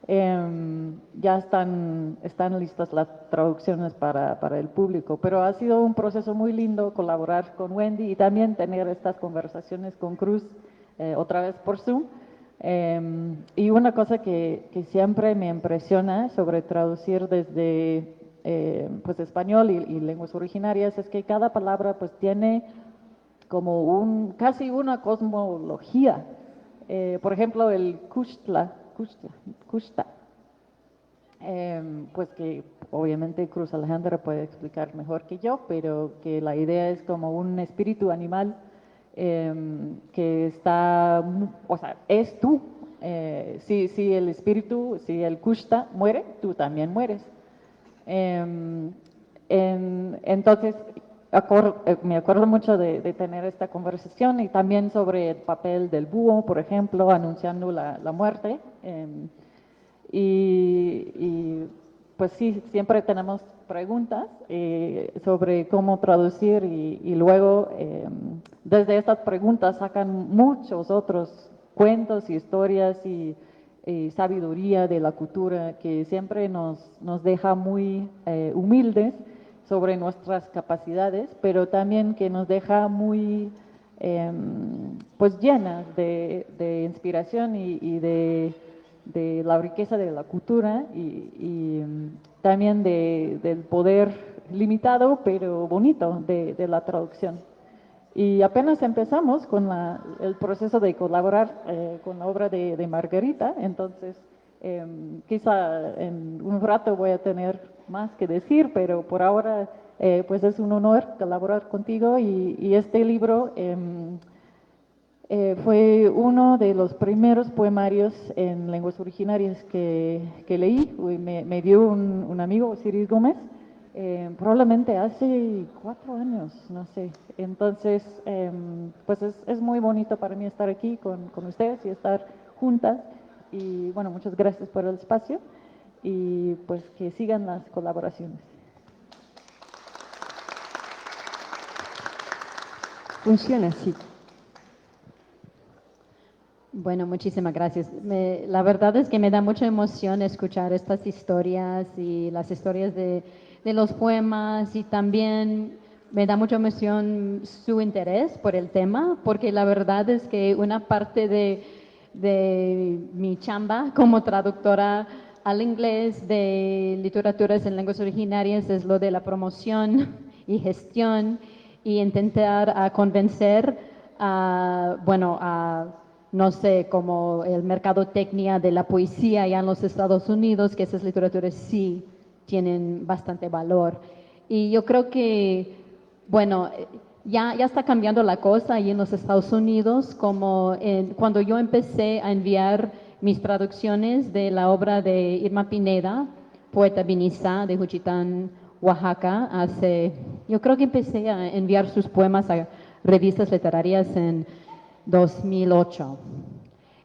Ya están listas las traducciones para el público, pero ha sido un proceso muy lindo colaborar con Wendy y también tener estas conversaciones con Cruz, otra vez por Zoom. Y una cosa que siempre me impresiona sobre traducir desde pues español y lenguas originarias es que cada palabra pues tiene como casi una cosmología. Por ejemplo, el kushta, pues que obviamente Cruz Alejandra puede explicar mejor que yo, pero que la idea es como un espíritu animal que está, o sea, es tú. Si el espíritu, si el kushta muere, tú también mueres. Entonces, me acuerdo mucho de tener esta conversación, y también sobre el papel del búho, por ejemplo, anunciando la muerte. Y pues sí, siempre tenemos preguntas sobre cómo traducir, y luego desde estas preguntas sacan muchos otros cuentos y historias y sabiduría de la cultura que siempre nos deja muy humildes sobre nuestras capacidades, pero también que nos deja muy pues llenas de inspiración y de la riqueza de la cultura, y también del poder limitado pero bonito de la traducción. Y apenas empezamos con el proceso de colaborar con la obra de Margarita, entonces quizá en un rato voy a tener más que decir, pero por ahora pues es un honor colaborar contigo, y este libro fue uno de los primeros poemarios en lenguas originarias que leí. Me dio un amigo, Osiris Gómez, probablemente hace 4 años, no sé. Entonces, pues es muy bonito para mí estar aquí con ustedes y estar juntas. Y bueno, muchas gracias por el espacio, y pues que sigan las colaboraciones. Funciona así. Bueno, muchísimas gracias. La verdad es que me da mucha emoción escuchar estas historias y las historias de los poemas, y también me da mucha emoción su interés por el tema, porque la verdad es que una parte de mi chamba como traductora al inglés de literaturas en lenguas originarias es lo de la promoción y gestión, y intentar convencer a no sé, como el mercadotecnia de la poesía allá en los Estados Unidos, que esas literaturas sí tienen bastante valor. Y yo creo que, bueno, ya está cambiando la cosa ahí en los Estados Unidos, como cuando yo empecé a enviar mis traducciones de la obra de Irma Pineda, poeta Vinizá de Juchitán, Oaxaca, yo creo que empecé a enviar sus poemas a revistas literarias en 2008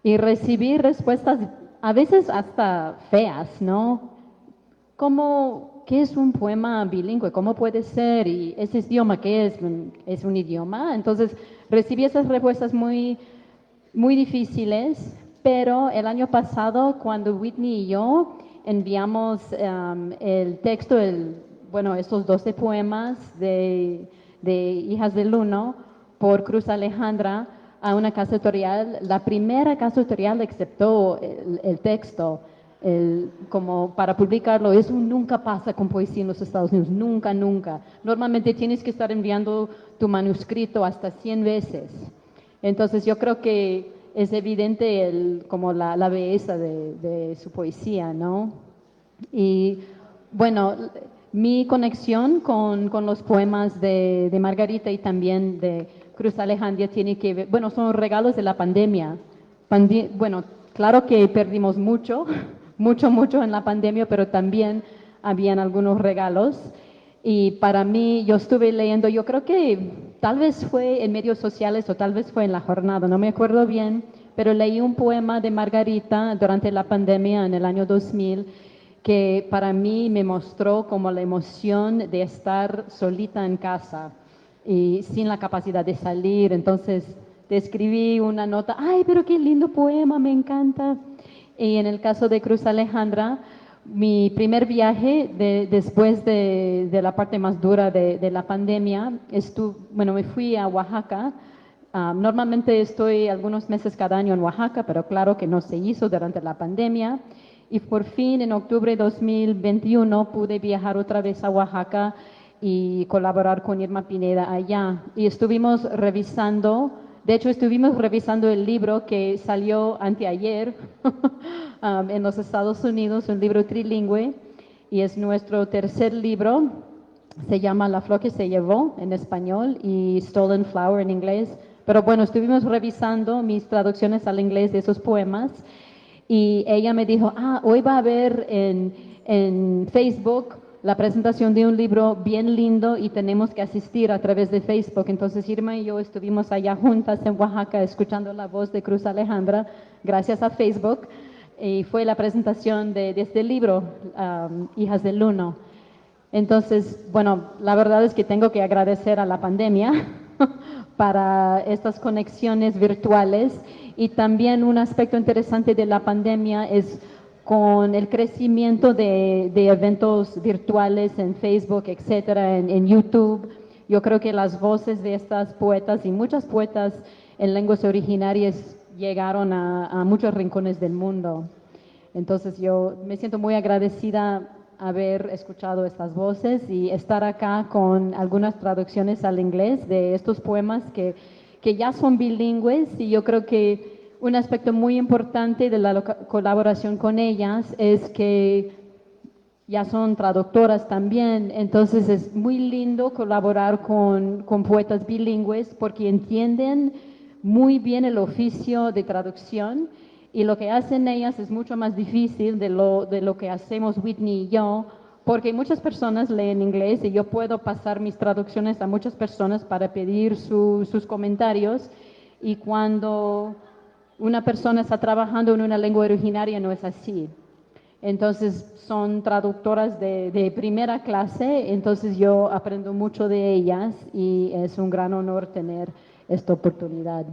y recibí respuestas a veces hasta feas, ¿no? ¿Cómo, qué es un poema bilingüe? ¿Cómo puede ser? ¿Y ese idioma qué es? ¿Es un idioma? Entonces recibí esas respuestas muy difíciles, pero el año pasado cuando Whitney y yo enviamos el texto, bueno, estos 12 poemas de Hijas del Uno por Cruz Alejandra a una casa editorial, la primera casa editorial aceptó el texto como para publicarlo. Eso nunca pasa con poesía en los Estados Unidos, nunca, nunca. Normalmente tienes que estar enviando tu manuscrito hasta 100 veces. Entonces yo creo que es evidente como la belleza de su poesía, ¿no? Y bueno, mi conexión con los poemas de Margarita y también de Cruz Alejandra tiene que ver, bueno, son regalos de la pandemia. Bueno, claro que perdimos mucho, mucho en la pandemia, pero también habían algunos regalos. Y para mí, yo estuve leyendo, yo creo que tal vez fue en medios sociales o tal vez fue en la jornada, no me acuerdo bien, pero leí un poema de Margarita durante la pandemia en el año 2000 que para mí me mostró como la emoción de estar solita en casa y sin la capacidad de salir. Entonces te escribí una nota, ay, pero qué lindo poema, me encanta. Y en el caso de Cruz Alejandra, mi primer viaje después de la parte más dura de la pandemia, bueno, me fui a Oaxaca. Normalmente estoy algunos meses cada año en Oaxaca, pero claro que no se hizo durante la pandemia. Y por fin, en octubre de 2021, pude viajar otra vez a Oaxaca y colaborar con Irma Pineda allá. Y estuvimos revisando, de hecho, estuvimos revisando el libro que salió anteayer en los Estados Unidos, un libro trilingüe, y es nuestro tercer libro. Se llama La flor que se llevó en español y Stolen Flower en inglés. Pero bueno, estuvimos revisando mis traducciones al inglés de esos poemas. Y ella me dijo, hoy va a haber en Facebook la presentación de un libro bien lindo y tenemos que asistir a través de Facebook. Entonces Irma y yo estuvimos allá juntas en Oaxaca escuchando la voz de Cruz Alejandra gracias a Facebook. Y fue la presentación de este libro, Hijas del Uno. Entonces, bueno, la verdad es que tengo que agradecer a la pandemia para estas conexiones virtuales y también un aspecto interesante de la pandemia es con el crecimiento de eventos virtuales en Facebook, etcétera, en YouTube. Yo creo que las voces de estas poetas y muchas poetas en lenguas originarias llegaron a muchos rincones del mundo. Entonces yo me siento muy agradecida haber escuchado estas voces y estar acá con algunas traducciones al inglés de estos poemas que ya son bilingües y yo creo que un aspecto muy importante de la colaboración con ellas es que ya son traductoras también, entonces es muy lindo colaborar con poetas bilingües porque entienden muy bien el oficio de traducción y lo que hacen ellas es mucho más difícil de lo que hacemos Whitney y yo, porque muchas personas leen inglés y yo puedo pasar mis traducciones a muchas personas para pedir sus comentarios y cuando una persona está trabajando en una lengua originaria no es así. Entonces son traductoras de primera clase, entonces yo aprendo mucho de ellas y es un gran honor tener esta oportunidad.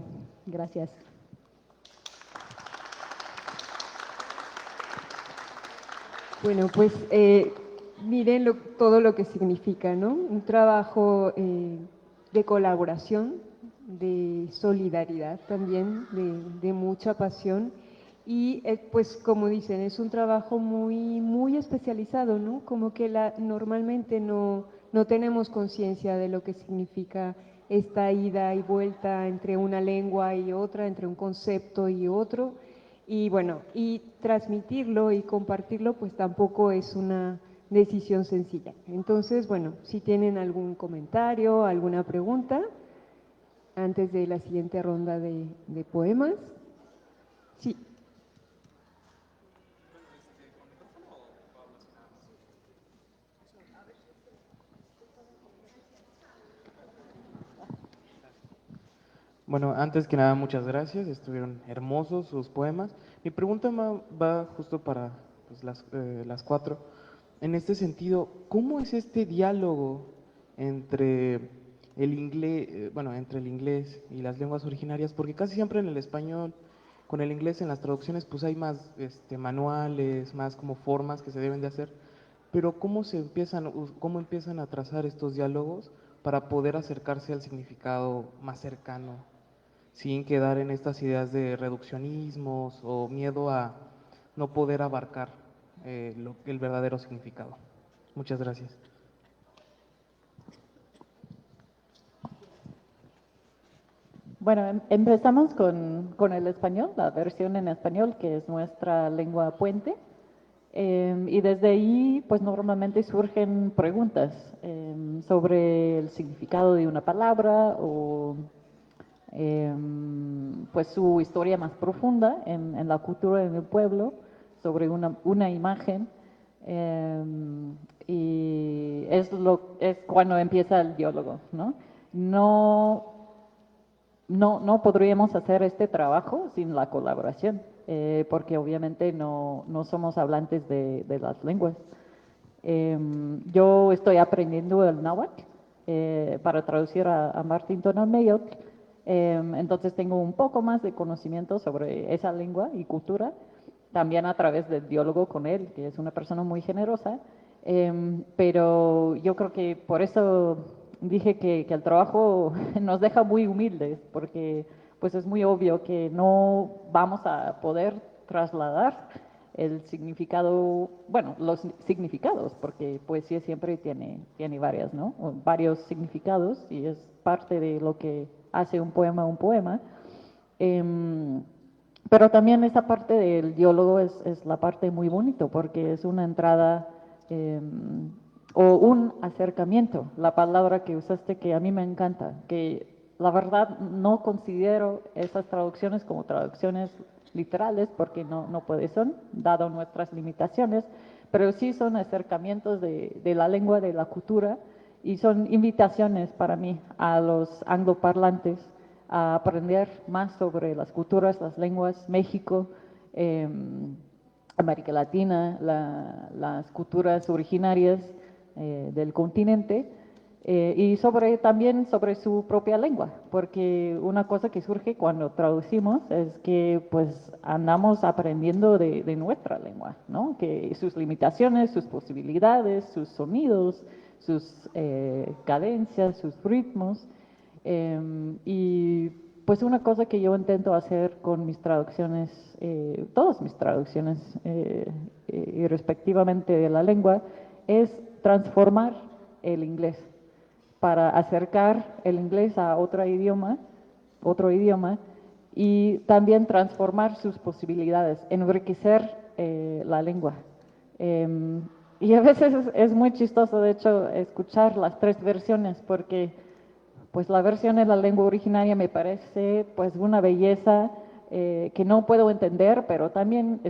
Gracias. Bueno, pues miren todo lo que significa, ¿no? Un trabajo de colaboración, de solidaridad también, de mucha pasión y pues como dicen, es un trabajo muy especializado, ¿no? Como que normalmente no tenemos conciencia de lo que significa esta ida y vuelta entre una lengua y otra, entre un concepto y otro. Y bueno, y transmitirlo y compartirlo pues tampoco es una decisión sencilla. Entonces, bueno, si tienen algún comentario, alguna pregunta, antes de la siguiente ronda de poemas. Sí. Bueno, antes que nada, muchas gracias, estuvieron hermosos sus poemas. Mi pregunta va justo para pues, las cuatro. En este sentido, ¿cómo es este diálogo entre el inglés, entre el inglés y las lenguas originarias? Porque casi siempre en el español, con el inglés en las traducciones, pues hay más manuales, más como formas que se deben de hacer. Pero cómo empiezan a trazar estos diálogos para poder acercarse al significado más cercano, sin quedar en estas ideas de reduccionismos o miedo a no poder abarcar el verdadero significado. Muchas gracias. Bueno, empezamos con el español, la versión en español, que es nuestra lengua puente. Y desde ahí, pues normalmente surgen preguntas sobre el significado de una palabra o pues su historia más profunda en la cultura del pueblo, sobre una imagen. Y es cuando empieza el diálogo, ¿no? No podríamos hacer este trabajo sin la colaboración, porque obviamente no somos hablantes de las lenguas. Yo estoy aprendiendo el náhuatl para traducir a Martín Tonalmeyotl, entonces tengo un poco más de conocimiento sobre esa lengua y cultura, también a través del diálogo con él, que es una persona muy generosa, pero yo creo que por eso dije que el trabajo nos deja muy humildes, porque pues es muy obvio que no vamos a poder trasladar el significado, bueno, los significados, porque poesía siempre tiene varias, ¿no? O varios significados y es parte de lo que hace un poema. Pero también esa parte del diálogo es la parte muy bonito, porque es una entrada o un acercamiento, la palabra que usaste que a mí me encanta, que la verdad no considero esas traducciones como traducciones literales, porque no son, dado nuestras limitaciones, pero sí son acercamientos de la lengua, de la cultura, y son invitaciones para mí a los angloparlantes a aprender más sobre las culturas, las lenguas, México, América Latina, las culturas originarias del continente, y también sobre su propia lengua, porque una cosa que surge cuando traducimos es que pues andamos aprendiendo de nuestra lengua, ¿no? Que sus limitaciones, sus posibilidades, sus sonidos, sus cadencias, sus ritmos, y pues una cosa que yo intento hacer con mis traducciones, todas mis traducciones, y respectivamente de la lengua, es transformar el inglés para acercar el inglés a otro idioma, y también transformar sus posibilidades, enriquecer la lengua. Y a veces es muy chistoso, de hecho, escuchar las tres versiones, porque pues la versión en la lengua originaria me parece pues una belleza que no puedo entender, pero también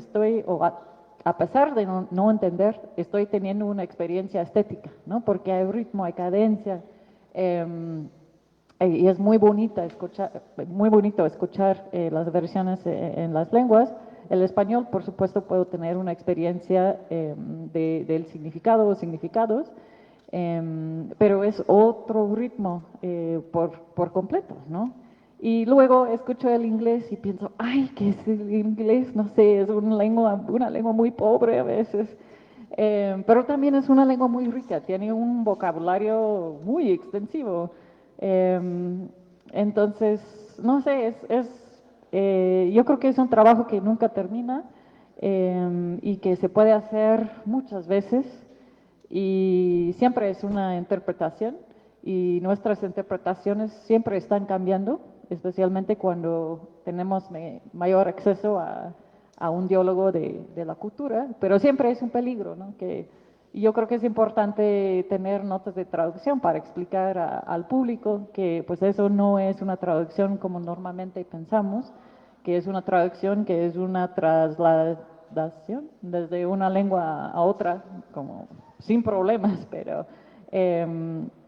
a pesar de no entender, estoy teniendo una experiencia estética, ¿no? Porque hay ritmo, hay cadencia, y es muy bonito escuchar las versiones en las lenguas. El español, por supuesto, puedo tener una experiencia del significado o significados, pero es otro ritmo por completo, ¿no? Y luego escucho el inglés y pienso, ay, ¿qué es el inglés? No sé, es una lengua muy pobre a veces, pero también es una lengua muy rica, tiene un vocabulario muy extensivo. Entonces, no sé, yo creo que es un trabajo que nunca termina, y que se puede hacer muchas veces, y siempre es una interpretación, y nuestras interpretaciones siempre están cambiando, especialmente cuando tenemos mayor acceso a un diálogo de la cultura, pero siempre es un peligro, ¿no? Y yo creo que es importante tener notas de traducción para explicar al público que pues eso no es una traducción como normalmente pensamos, que es una traducción, que es una trasladación desde una lengua a otra, como sin problemas, pero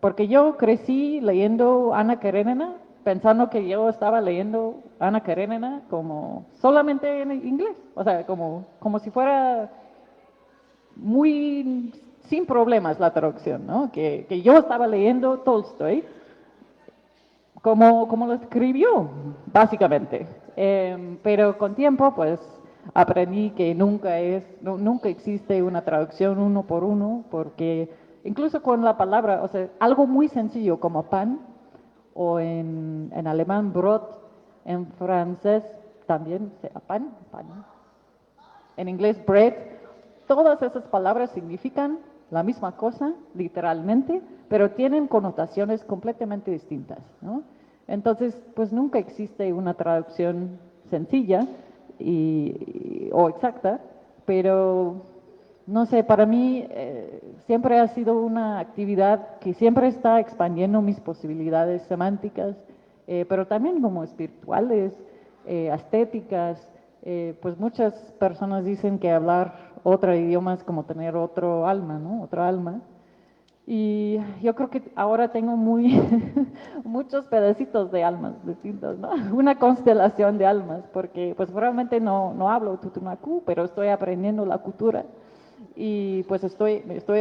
porque yo crecí leyendo Ana Karenina, pensando que yo estaba leyendo Ana Karenina como solamente en inglés, o sea, como si fuera muy sin problemas la traducción, ¿no? Que yo estaba leyendo Tolstoy como lo escribió, básicamente. Pero con tiempo, pues, aprendí que nunca existe una traducción uno por uno, porque incluso con la palabra, o sea, algo muy sencillo como pan, o en alemán Brot, en francés también sea pan, en inglés bread, todas esas palabras significan la misma cosa, literalmente, pero tienen connotaciones completamente distintas, ¿no? Entonces, pues nunca existe una traducción sencilla o exacta, pero no sé, para mí siempre ha sido una actividad que siempre está expandiendo mis posibilidades semánticas, pero también como espirituales, estéticas. Pues muchas personas dicen que hablar otro idioma es como tener otro alma, ¿no? Otra alma. Y yo creo que ahora tengo muchos pedacitos de almas distintos, ¿no? Una constelación de almas, porque pues realmente no hablo tutunacu, pero estoy aprendiendo la cultura y pues me estoy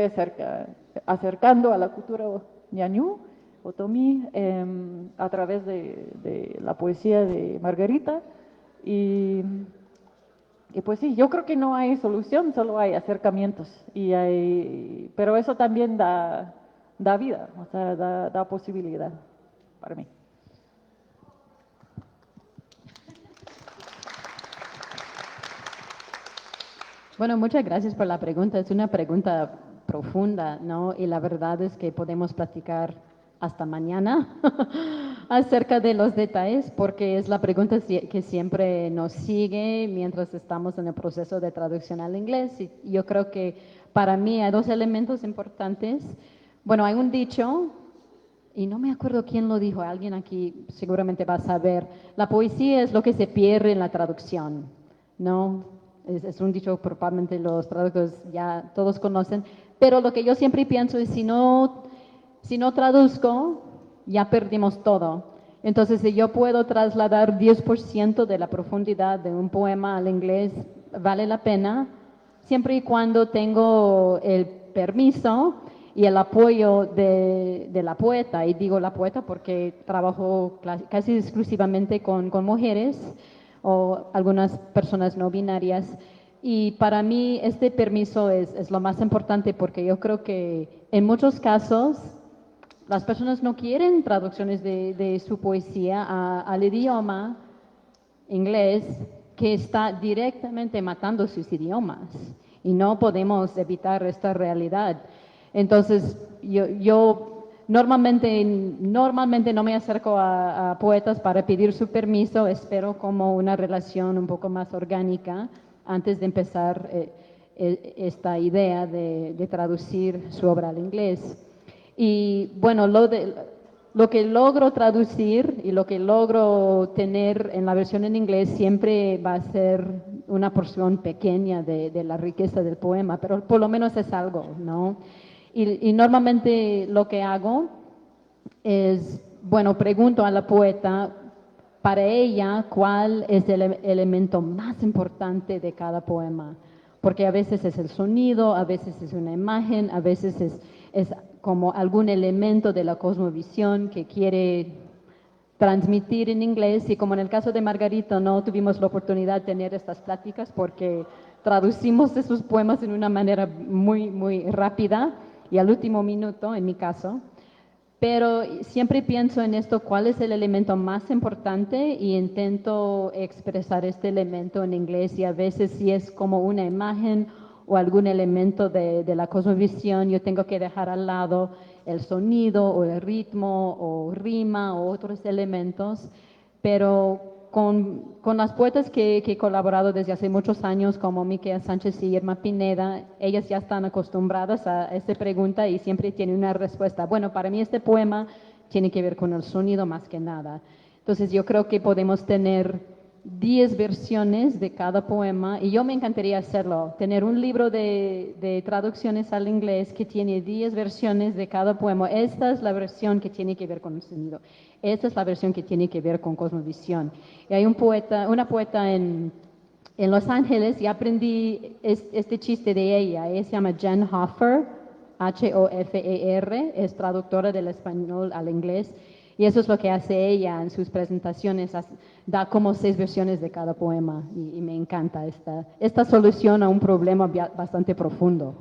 acercando a la cultura ñañú, otomí, a través de la poesía de Margarita. Y pues sí, yo creo que no hay solución, solo hay acercamientos. Pero eso también da vida, o sea, da posibilidad para mí. Bueno, muchas gracias por la pregunta. Es una pregunta profunda, ¿no? Y la verdad es que podemos platicar hasta mañana acerca de los detalles, porque es la pregunta que siempre nos sigue mientras estamos en el proceso de traducción al inglés. Y yo creo que para mí hay dos elementos importantes. Bueno, hay un dicho, y no me acuerdo quién lo dijo, alguien aquí seguramente va a saber, la poesía es lo que se pierde en la traducción, ¿no? Es un dicho probablemente los traductores ya todos conocen, pero lo que yo siempre pienso es si no traduzco, ya perdimos todo. Entonces, si yo puedo trasladar 10% de la profundidad de un poema al inglés, vale la pena, siempre y cuando tengo el permiso y el apoyo de la poeta. Y digo la poeta porque trabajo casi exclusivamente con mujeres o algunas personas no binarias. Y para mí este permiso es lo más importante porque yo creo que en muchos casos las personas no quieren traducciones de su poesía al idioma inglés que está directamente matando sus idiomas y no podemos evitar esta realidad. Entonces, yo normalmente no me acerco a poetas para pedir su permiso, espero como una relación un poco más orgánica antes de empezar esta idea de traducir su obra al inglés. Y bueno, lo que logro traducir y lo que logro tener en la versión en inglés siempre va a ser una porción pequeña de la riqueza del poema, pero por lo menos es algo, ¿no? Y normalmente lo que hago es, bueno, pregunto a la poeta para ella cuál es el elemento más importante de cada poema, porque a veces es el sonido, a veces es una imagen, a veces es como algún elemento de la cosmovisión que quiere transmitir en inglés, y como en el caso de Margarita no tuvimos la oportunidad de tener estas pláticas porque traducimos esos poemas en una manera muy rápida y al último minuto en mi caso, pero siempre pienso en esto, cuál es el elemento más importante y intento expresar este elemento en inglés, y a veces si es como una imagen o algún elemento de la cosmovisión, yo tengo que dejar al lado el sonido o el ritmo o rima o otros elementos, pero con las poetas que he colaborado desde hace muchos años, como Miquea Sánchez y Irma Pineda, ellas ya están acostumbradas a esta pregunta y siempre tienen una respuesta. Bueno, para mí este poema tiene que ver con el sonido más que nada. Entonces yo creo que podemos tener 10 versiones de cada poema y yo me encantaría hacerlo, tener un libro de traducciones al inglés que tiene 10 versiones de cada poema. Esta es la versión que tiene que ver con el sonido, esta es la versión que tiene que ver con cosmovisión. Y hay una poeta en Los Ángeles y aprendí este chiste de ella se llama Jen Hoffer, Hofer, es traductora del español al inglés. Y eso es lo que hace ella en sus presentaciones, da como 6 versiones de cada poema y me encanta esta solución a un problema bastante profundo.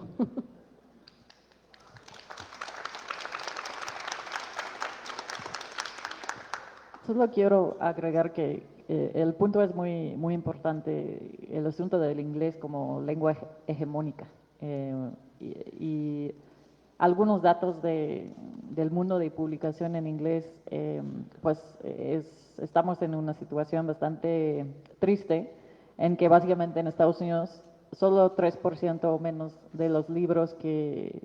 Solo quiero agregar que el punto es muy importante, el asunto del inglés como lengua hegemónica. Y algunos datos del mundo de publicación en inglés, pues estamos en una situación bastante triste, en que básicamente en Estados Unidos solo 3% o menos de los libros que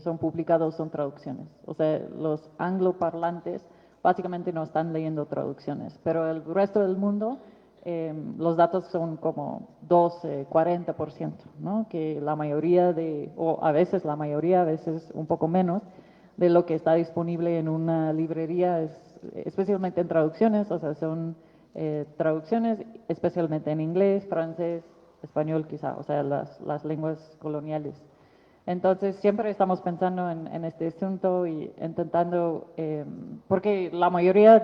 son publicados son traducciones. O sea, los angloparlantes básicamente no están leyendo traducciones, pero el resto del mundo, los datos son como 12, 40%, ¿no? Que la mayoría o a veces la mayoría, a veces un poco menos, de lo que está disponible en una librería, especialmente en traducciones, o sea, son traducciones especialmente en inglés, francés, español quizá, o sea, las lenguas coloniales. Entonces, siempre estamos pensando en este asunto y intentando, porque la mayoría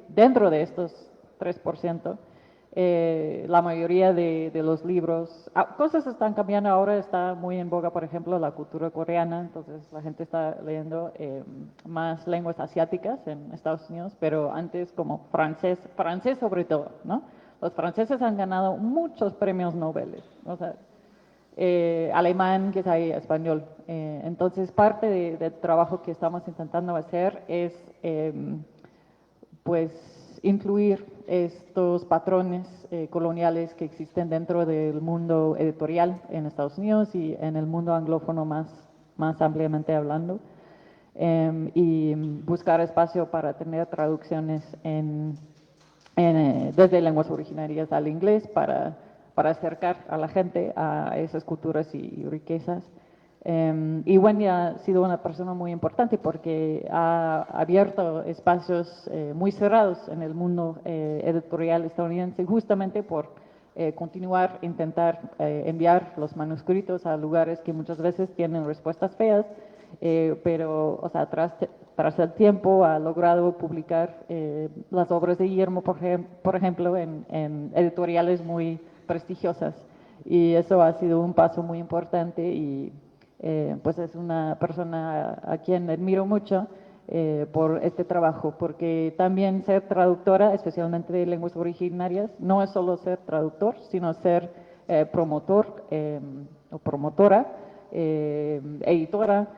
dentro de estos 3%, la mayoría de los libros, cosas están cambiando ahora, está muy en boga, por ejemplo, la cultura coreana, entonces la gente está leyendo más lenguas asiáticas en Estados Unidos, pero antes como francés sobre todo, ¿no? Los franceses han ganado muchos premios Nobel, o sea, alemán, que hay español. Entonces, parte del trabajo que estamos intentando hacer es, pues, incluir estos patrones coloniales que existen dentro del mundo editorial en Estados Unidos y en el mundo anglófono más ampliamente hablando, y buscar espacio para tener traducciones desde lenguas originarias al inglés para acercar a la gente a esas culturas y riquezas. Y Wendy ha sido una persona muy importante porque ha abierto espacios muy cerrados en el mundo editorial estadounidense justamente por continuar, intentar enviar los manuscritos a lugares que muchas veces tienen respuestas feas, pero, o sea, tras el tiempo ha logrado publicar las obras de Guillermo, por ejemplo, en editoriales muy prestigiosas. Y eso ha sido un paso muy importante y pues es una persona a quien admiro mucho por este trabajo, porque también ser traductora, especialmente de lenguas originarias, no es solo ser traductor, sino ser promotor o promotora, editora,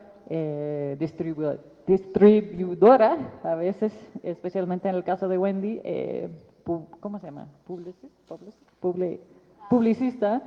distribuidora, a veces, especialmente en el caso de Wendy, ¿cómo se llama? Publicista,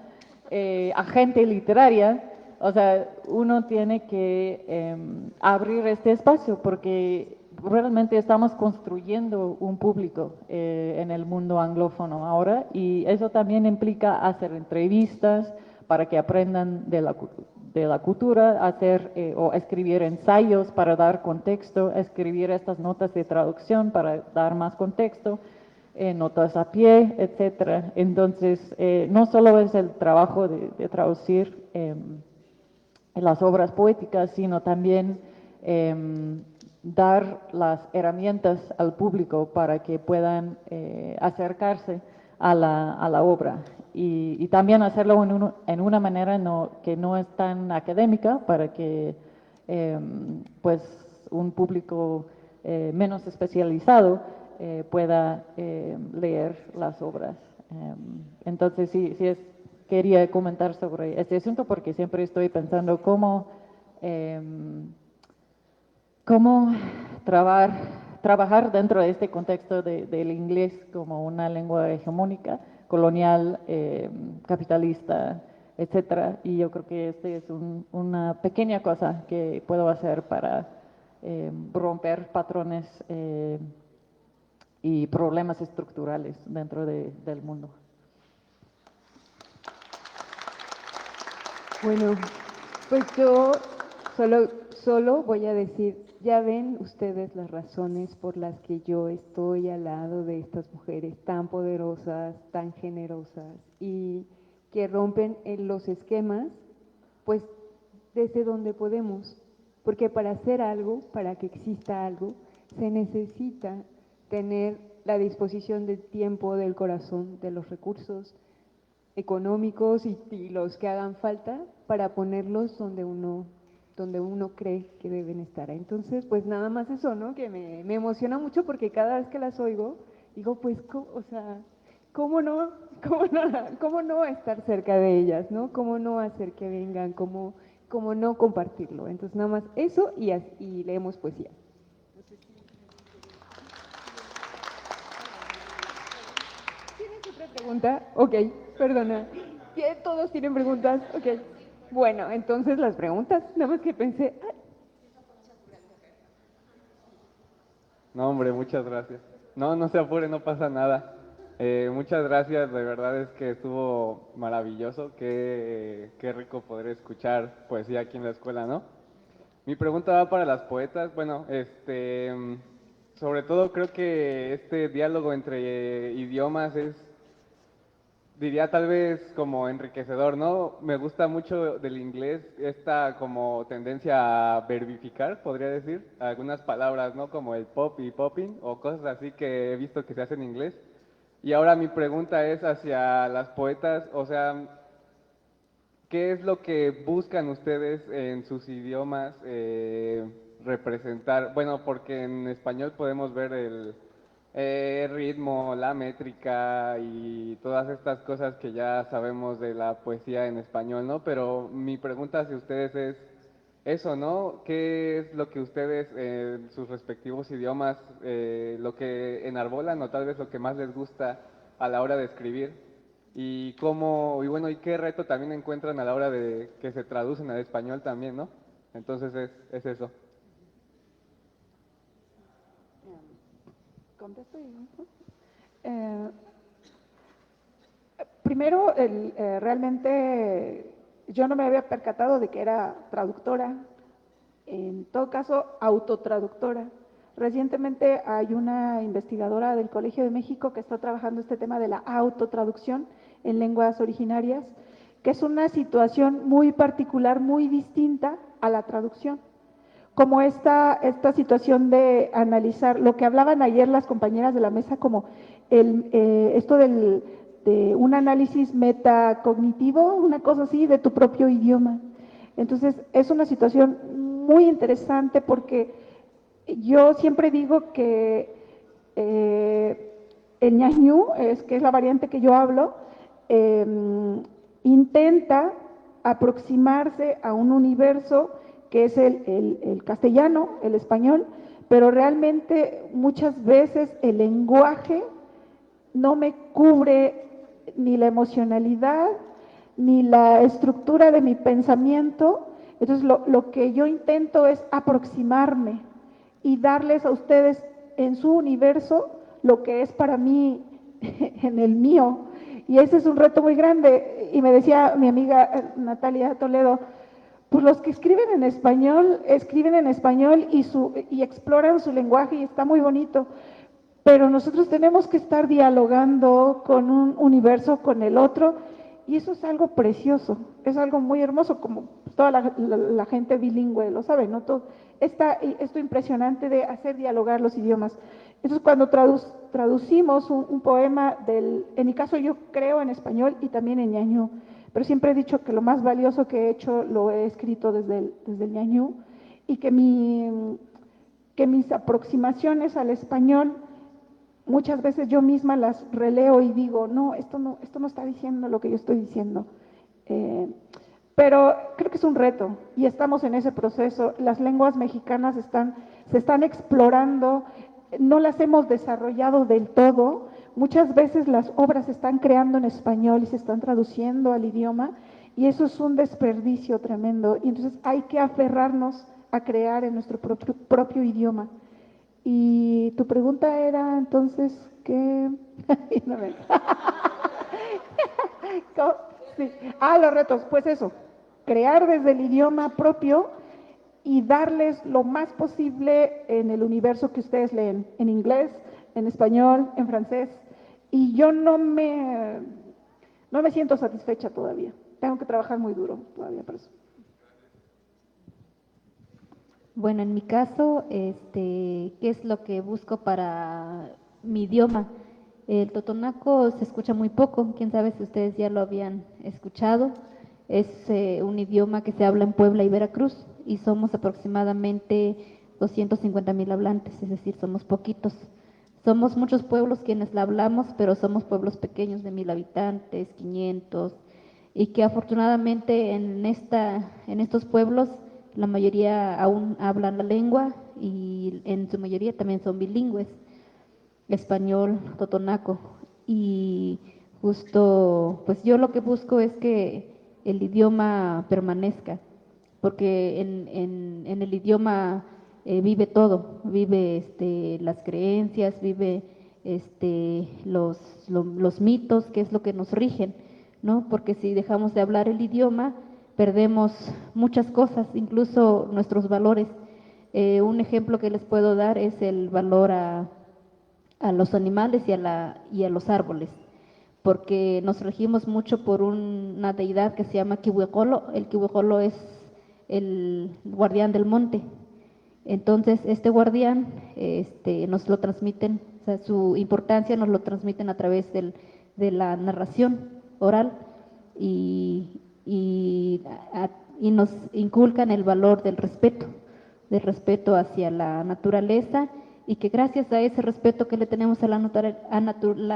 agente literaria. O sea, uno tiene que abrir este espacio porque realmente estamos construyendo un público en el mundo anglófono ahora, y eso también implica hacer entrevistas para que aprendan de la cultura, hacer o escribir ensayos para dar contexto, escribir estas notas de traducción para dar más contexto, notas a pie, etcétera. Entonces, no solo es el trabajo de traducir en las obras poéticas, sino también dar las herramientas al público para que puedan acercarse a la obra y también hacerlo en una manera que no es tan académica para que pues un público menos especializado pueda leer las obras. Entonces, sí quería comentar sobre este asunto porque siempre estoy pensando cómo cómo trabajar dentro de este contexto del inglés como una lengua hegemónica, colonial, capitalista, etcétera. Y yo creo que este es una pequeña cosa que puedo hacer para romper patrones y problemas estructurales dentro del mundo. Bueno, pues yo solo voy a decir, ya ven ustedes las razones por las que yo estoy al lado de estas mujeres tan poderosas, tan generosas y que rompen los esquemas, pues desde donde podemos, porque para hacer algo, para que exista algo, se necesita tener la disposición del tiempo, del corazón, de los recursos económicos y los que hagan falta para ponerlos donde uno cree que deben estar. Entonces, pues nada más eso, ¿no? Que me emociona mucho porque cada vez que las oigo, digo, pues, o sea, ¿cómo no estar cerca de ellas, ¿no? ¿Cómo no hacer que vengan? ¿Cómo no compartirlo? Entonces, nada más eso y leemos poesía. ¿Tienes otra pregunta? Ok, perdona. ¿Todos tienen preguntas? Ok. Bueno, entonces las preguntas, nada más que pensé, ay. No, hombre, muchas gracias. No se apure, no pasa nada. Muchas gracias, de verdad es que estuvo maravilloso. Qué rico poder escuchar poesía aquí en la escuela, ¿no? Mi pregunta va para las poetas. Bueno, sobre todo creo que este diálogo entre idiomas es, diría tal vez como enriquecedor, ¿no? Me gusta mucho del inglés esta como tendencia a verbificar, podría decir, algunas palabras, ¿no? Como el pop y popping o cosas así que he visto que se hacen en inglés. Y ahora mi pregunta es hacia las poetas, o sea, ¿qué es lo que buscan ustedes en sus idiomas representar? Bueno, porque en español podemos ver el ritmo, la métrica y todas estas cosas que ya sabemos de la poesía en español, ¿no? Pero mi pregunta hacia ustedes es eso, ¿no? ¿Qué es lo que ustedes en sus respectivos idiomas, lo que enarbolan o tal vez lo que más les gusta a la hora de escribir? Y cómo, y bueno, y qué reto también encuentran a la hora de que se traducen al español también, ¿no? Entonces es eso. ¿Contesto? Primero, realmente yo no me había percatado de que era traductora, en todo caso, autotraductora. Recientemente hay una investigadora del Colegio de México que está trabajando este tema de la autotraducción en lenguas originarias, que es una situación muy particular, muy distinta a la traducción. Como esta situación de analizar, lo que hablaban ayer las compañeras de la mesa, como esto de un análisis metacognitivo, una cosa así, de tu propio idioma. Entonces, es una situación muy interesante porque yo siempre digo que el ñañú, que es la variante que yo hablo, intenta aproximarse a un universo que es el castellano, el español, pero realmente muchas veces el lenguaje no me cubre ni la emocionalidad, ni la estructura de mi pensamiento. Entonces lo que yo intento es aproximarme y darles a ustedes en su universo lo que es para mí en el mío. Y ese es un reto muy grande. Y me decía mi amiga Natalia Toledo, pues los que escriben en español y exploran su lenguaje y está muy bonito, pero nosotros tenemos que estar dialogando con un universo, con el otro, y eso es algo precioso, es algo muy hermoso, como toda la gente bilingüe lo sabe, ¿no? Esto impresionante de hacer dialogar los idiomas. Entonces, cuando traducimos un poema en mi caso yo creo en español y también en ñañú, pero siempre he dicho que lo más valioso que he hecho lo he escrito desde el ñañú, y que mis aproximaciones al español muchas veces yo misma las releo y digo, no, esto no está diciendo lo que yo estoy diciendo. Pero creo que es un reto y estamos en ese proceso. Las lenguas mexicanas se están explorando, no las hemos desarrollado del todo. Muchas veces las obras se están creando en español y se están traduciendo al idioma y eso es un desperdicio tremendo. Y entonces hay que aferrarnos a crear en nuestro propio idioma. Y tu pregunta era entonces, ¿qué? No me- ¿Cómo? Sí. Los retos, pues eso, crear desde el idioma propio y darles lo más posible en el universo que ustedes leen, en inglés, en español, en francés. Y yo no me siento satisfecha todavía. Tengo que trabajar muy duro todavía por eso. Bueno, en mi caso, ¿qué es lo que busco para mi idioma? El totonaco se escucha muy poco, quién sabe si ustedes ya lo habían escuchado. Es un idioma que se habla en Puebla y Veracruz y somos aproximadamente 250,000 hablantes, es decir, somos poquitos. Somos muchos pueblos quienes la hablamos, pero somos pueblos pequeños de 1,000 habitantes, 500, y que afortunadamente en estos pueblos la mayoría aún hablan la lengua y en su mayoría también son bilingües, español, totonaco. Y justo, pues yo lo que busco es que el idioma permanezca, porque en el idioma vive todo, vive las creencias, vive los mitos, que es lo que nos rigen, ¿no? Porque si dejamos de hablar el idioma, perdemos muchas cosas, incluso nuestros valores. Un ejemplo que les puedo dar es el valor a los animales y a los árboles, porque nos regimos mucho por una deidad que se llama Kihuecolo. El Kihuecolo es el guardián del monte. Entonces, este guardián nos lo transmiten, o sea, su importancia nos lo transmiten a través de la narración oral y nos inculcan el valor del respeto hacia la naturaleza, y que gracias a ese respeto que le tenemos a la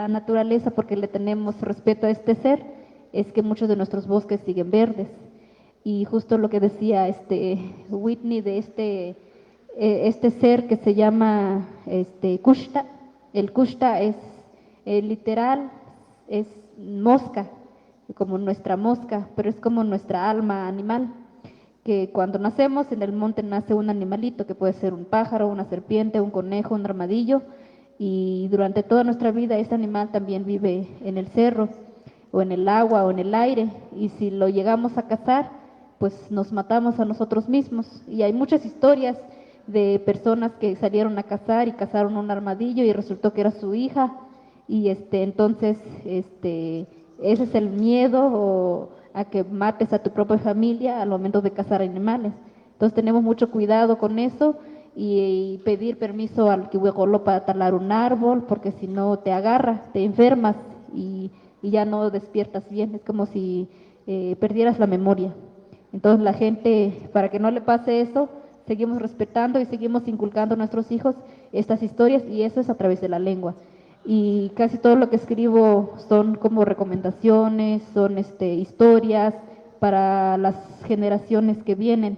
naturaleza, porque le tenemos respeto a este ser, es que muchos de nuestros bosques siguen verdes. Y justo lo que decía Whitney de este ser que se llama Kushta. El Kushta es literal, es mosca, como nuestra mosca, pero es como nuestra alma animal, que cuando nacemos en el monte nace un animalito, que puede ser un pájaro, una serpiente, un conejo, un armadillo, y durante toda nuestra vida ese animal también vive en el cerro, o en el agua, o en el aire, y si lo llegamos a cazar, pues nos matamos a nosotros mismos. Y hay muchas historias de personas que salieron a cazar y cazaron un armadillo y resultó que era su hija, y entonces ese es el miedo a que mates a tu propia familia al momento de cazar animales. Entonces tenemos mucho cuidado con eso y pedir permiso al Kihuecolo para talar un árbol, porque si no te agarra, te enfermas y ya no despiertas bien, es como si perdieras la memoria. Entonces la gente, para que no le pase eso, seguimos respetando y seguimos inculcando a nuestros hijos estas historias, y eso es a través de la lengua. Y casi todo lo que escribo son como recomendaciones, son historias para las generaciones que vienen,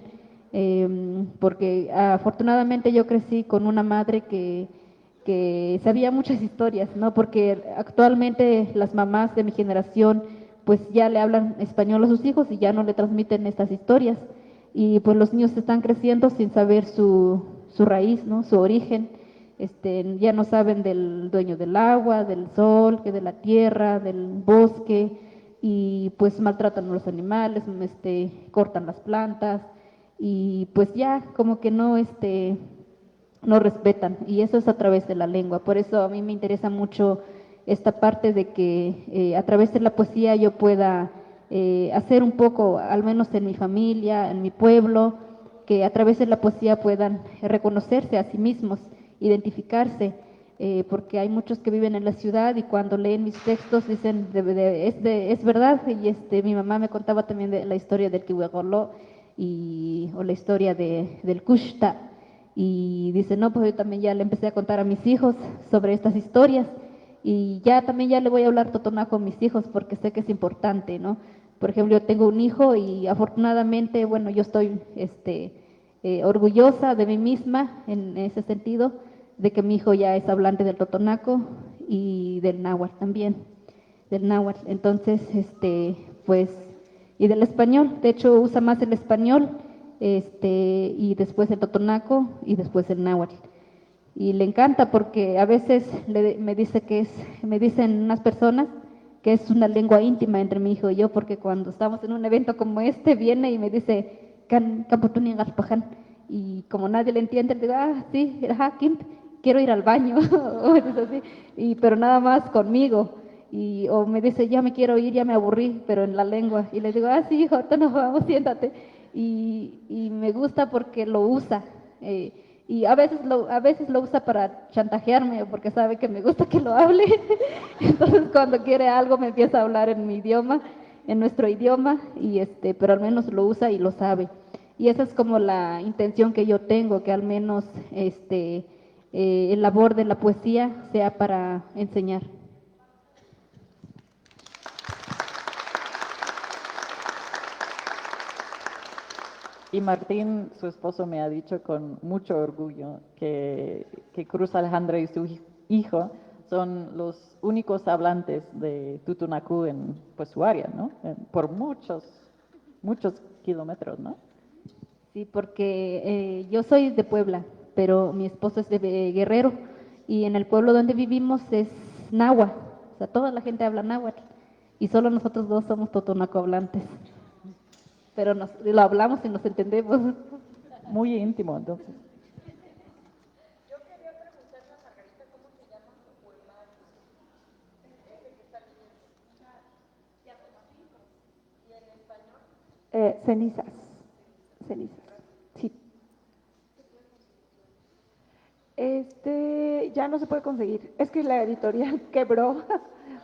porque afortunadamente yo crecí con una madre que sabía muchas historias, ¿no? Porque actualmente las mamás de mi generación pues ya le hablan español a sus hijos y ya no le transmiten estas historias, y pues los niños están creciendo sin saber su raíz, ¿no? Su origen. Ya no saben del dueño del agua, del sol, que de la tierra, del bosque, y pues maltratan a los animales, cortan las plantas, y pues ya como que no respetan, y eso es a través de la lengua. Por eso a mí me interesa mucho esta parte de que a través de la poesía yo pueda hacer un poco, al menos en mi familia, en mi pueblo, que a través de la poesía puedan reconocerse a sí mismos, identificarse, porque hay muchos que viven en la ciudad y cuando leen mis textos dicen, es verdad, y mi mamá me contaba también de la historia del Kihuecolo o la historia del Kushta, y dice, no, pues yo también ya le empecé a contar a mis hijos sobre estas historias, y ya también ya le voy a hablar totonaco a mis hijos porque sé que es importante, ¿no? Por ejemplo, yo tengo un hijo y afortunadamente, bueno, yo estoy orgullosa de mí misma en ese sentido, de que mi hijo ya es hablante del totonaco y del náhuatl también, del náhuatl. Entonces, pues, y del español, de hecho usa más el español, y después el totonaco y después el náhuatl. Y le encanta porque a veces me dice me dicen unas personas que es una lengua íntima entre mi hijo y yo, porque cuando estamos en un evento como este, viene y me dice, "Kampotuni ngalpajan", y como nadie le entiende, le digo, sí, ajá, Kimp, quiero ir al baño, o es así, pero nada más conmigo. O me dice, ya me quiero ir, ya me aburrí, pero en la lengua. Y le digo, sí, hijo, ahorita nos vamos, siéntate. Y me gusta porque lo usa. Y a veces lo usa para chantajearme, porque sabe que me gusta que lo hable. Entonces, cuando quiere algo, me empieza a hablar en mi idioma, en nuestro idioma, pero al menos lo usa y lo sabe. Y esa es como la intención que yo tengo, que al menos el labor de la poesía sea para enseñar. Y Martín, su esposo, me ha dicho con mucho orgullo que Cruz Alejandra y su hijo son los únicos hablantes de Tutunacú en pues, su área, ¿no? Por muchos kilómetros, ¿no? Sí, porque yo soy de Puebla, pero mi esposo es de Guerrero y en el pueblo donde vivimos es náhuatl, o sea, toda la gente habla náhuatl y solo nosotros dos somos totonaco hablantes, pero lo hablamos y nos entendemos. Muy íntimo, entonces. Cenizas. Cenizas. Sí. Ya no se puede conseguir. Es que la editorial quebró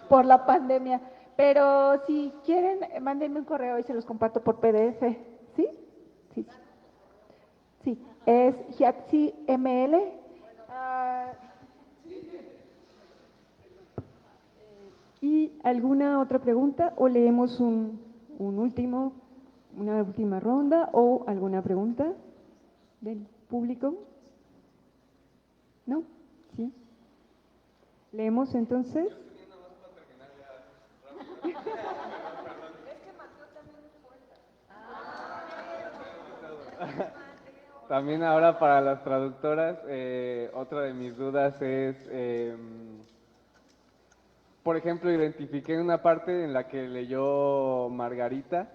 por la pandemia. Pero si quieren, mándenme un correo y se los comparto por PDF. ¿Sí? Sí. Sí. Es Hiatsi ML. ¿Y alguna otra pregunta o leemos una última ronda o alguna pregunta del público? ¿No? ¿Sí? ¿Leemos entonces? También ahora para las traductoras, otra de mis dudas es, por ejemplo, identifiqué una parte en la que leyó Margarita,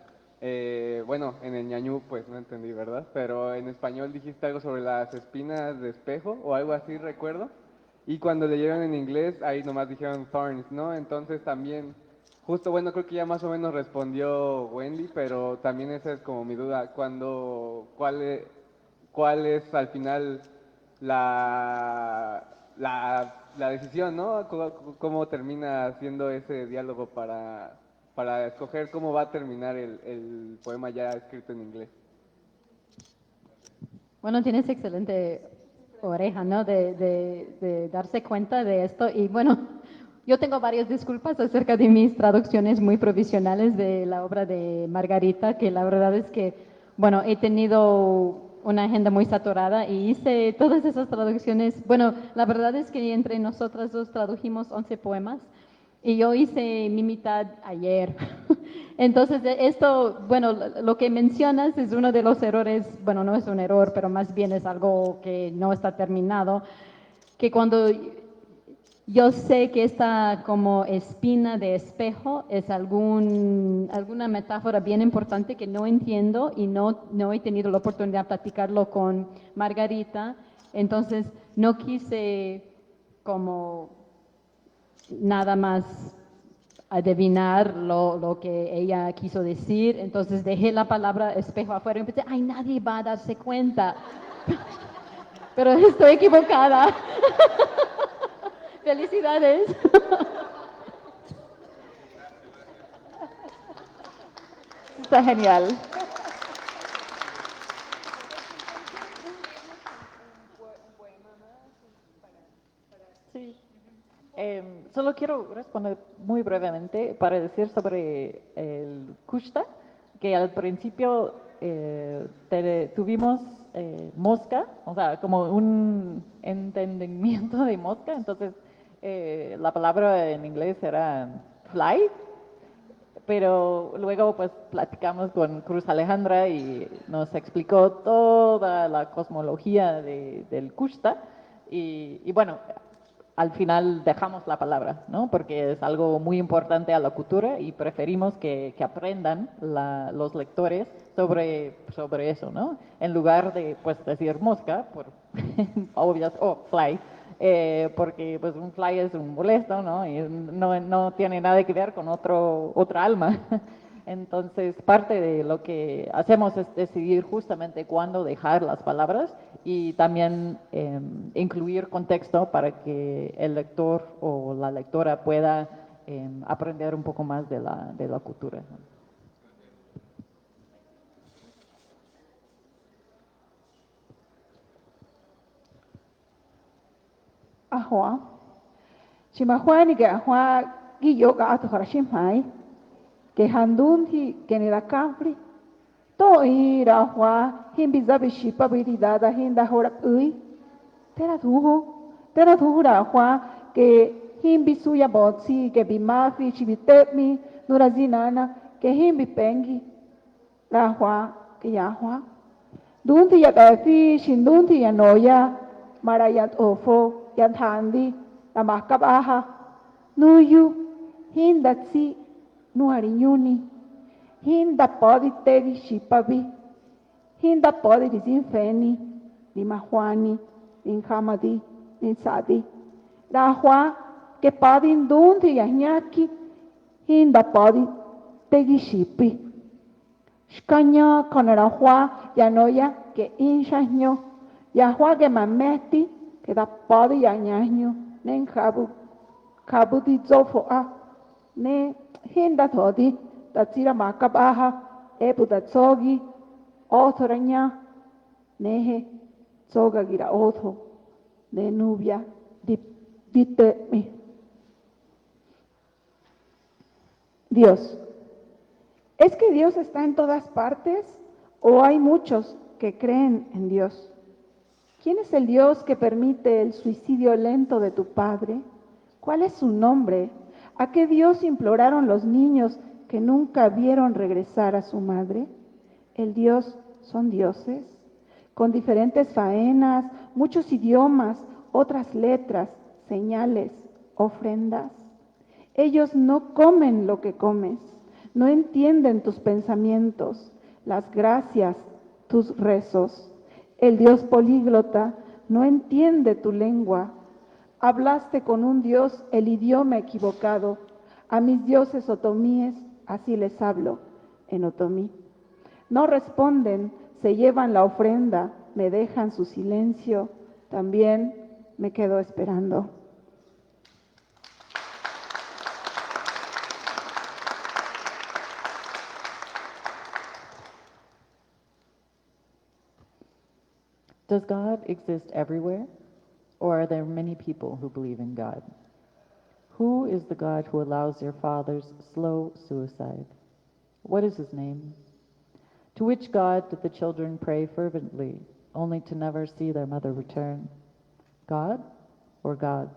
bueno, en el ñañú pues no entendí, ¿verdad? Pero en español dijiste algo sobre las espinas de espejo o algo así, recuerdo. Y cuando leyeron en inglés, ahí nomás dijeron thorns, ¿no? Entonces también, justo, bueno, creo que ya más o menos respondió Wendy, pero también esa es como mi duda, ¿cuál es al final la decisión, ¿no? ¿Cómo termina siendo ese diálogo para escoger cómo va a terminar el poema ya escrito en inglés? Bueno, tienes excelente oreja, ¿no? De darse cuenta de esto. Y bueno, yo tengo varias disculpas acerca de mis traducciones muy provisionales de la obra de Margarita, que la verdad es que, bueno, he tenido una agenda muy saturada y hice todas esas traducciones. Bueno, la verdad es que entre nosotras dos tradujimos 11 poemas y yo hice mi mitad ayer. Entonces, esto, bueno, lo que mencionas es uno de los errores, bueno, no es un error, pero más bien es algo que no está terminado, que cuando yo sé que esta como espina de espejo es alguna metáfora bien importante que no entiendo y no he tenido la oportunidad de platicarlo con Margarita, entonces no quise como nada más adivinar lo que ella quiso decir, entonces dejé la palabra espejo afuera y empecé, ay, nadie va a darse cuenta, pero estoy equivocada. Felicidades. Está genial. Sí. Solo quiero responder muy brevemente para decir sobre el kushta, que al principio tuvimos mosca, o sea, como un entendimiento de mosca, entonces la palabra en inglés era fly, pero luego pues platicamos con Cruz Alejandra y nos explicó toda la cosmología del kushta y bueno, al final dejamos la palabra, ¿no? Porque es algo muy importante a la cultura y preferimos que aprendan los lectores sobre eso, ¿no? En lugar de, pues, decir mosca, por obvias, o fly, porque pues un fly es un molesto, ¿no? Y no tiene nada que ver con otra alma. Entonces, parte de lo que hacemos es decidir justamente cuándo dejar las palabras y también incluir contexto para que el lector o la lectora pueda aprender un poco más de la cultura. Ahua. Chimahua ni que ahua guillo gato para chimai. Que handun hi que ni la cafri. To ira ahua himbizabi shipa viridada hinda hora ui. Tera duhura ahua que himbi suya botsi que bimafi chibitemi nurazinana que himbi pengi. La ahua que ya ahua. Dunti ya befi shindunti ya noya marayat ofo yan handi la makabaha nuyu hindatsi nuarinyuni hinda pode tegi shipabi hinda pode dizinfeni di mahuani din hamadi din sadi la hua que pode dunti ya nyaki hinda pode tegi shipi shkanya konara hua ya noya que inshanyo ya hua que mameti que da pode ya nyanyo nen kabu di zofo a ne hinda todi da tsira makabaha ebu da tsogi otoranya nehe tsoga gira oto ne nubia dite mi Dios. ¿Es que Dios está en todas partes o hay muchos que creen en Dios? ¿Quién es el Dios que permite el suicidio lento de tu padre? ¿Cuál es su nombre? ¿A qué Dios imploraron los niños que nunca vieron regresar a su madre? El Dios son dioses, con diferentes faenas, muchos idiomas, otras letras, señales, ofrendas. Ellos no comen lo que comes, no entienden tus pensamientos, las gracias, tus rezos. El Dios políglota no entiende tu lengua. Hablaste con un Dios el idioma equivocado. A mis dioses otomíes así les hablo en otomí. No responden, se llevan la ofrenda, me dejan su silencio. También me quedo esperando. Does God exist everywhere, or are there many people who believe in God? Who is the God who allows your father's slow suicide? What is his name? To which God did the children pray fervently, only to never see their mother return? God or gods?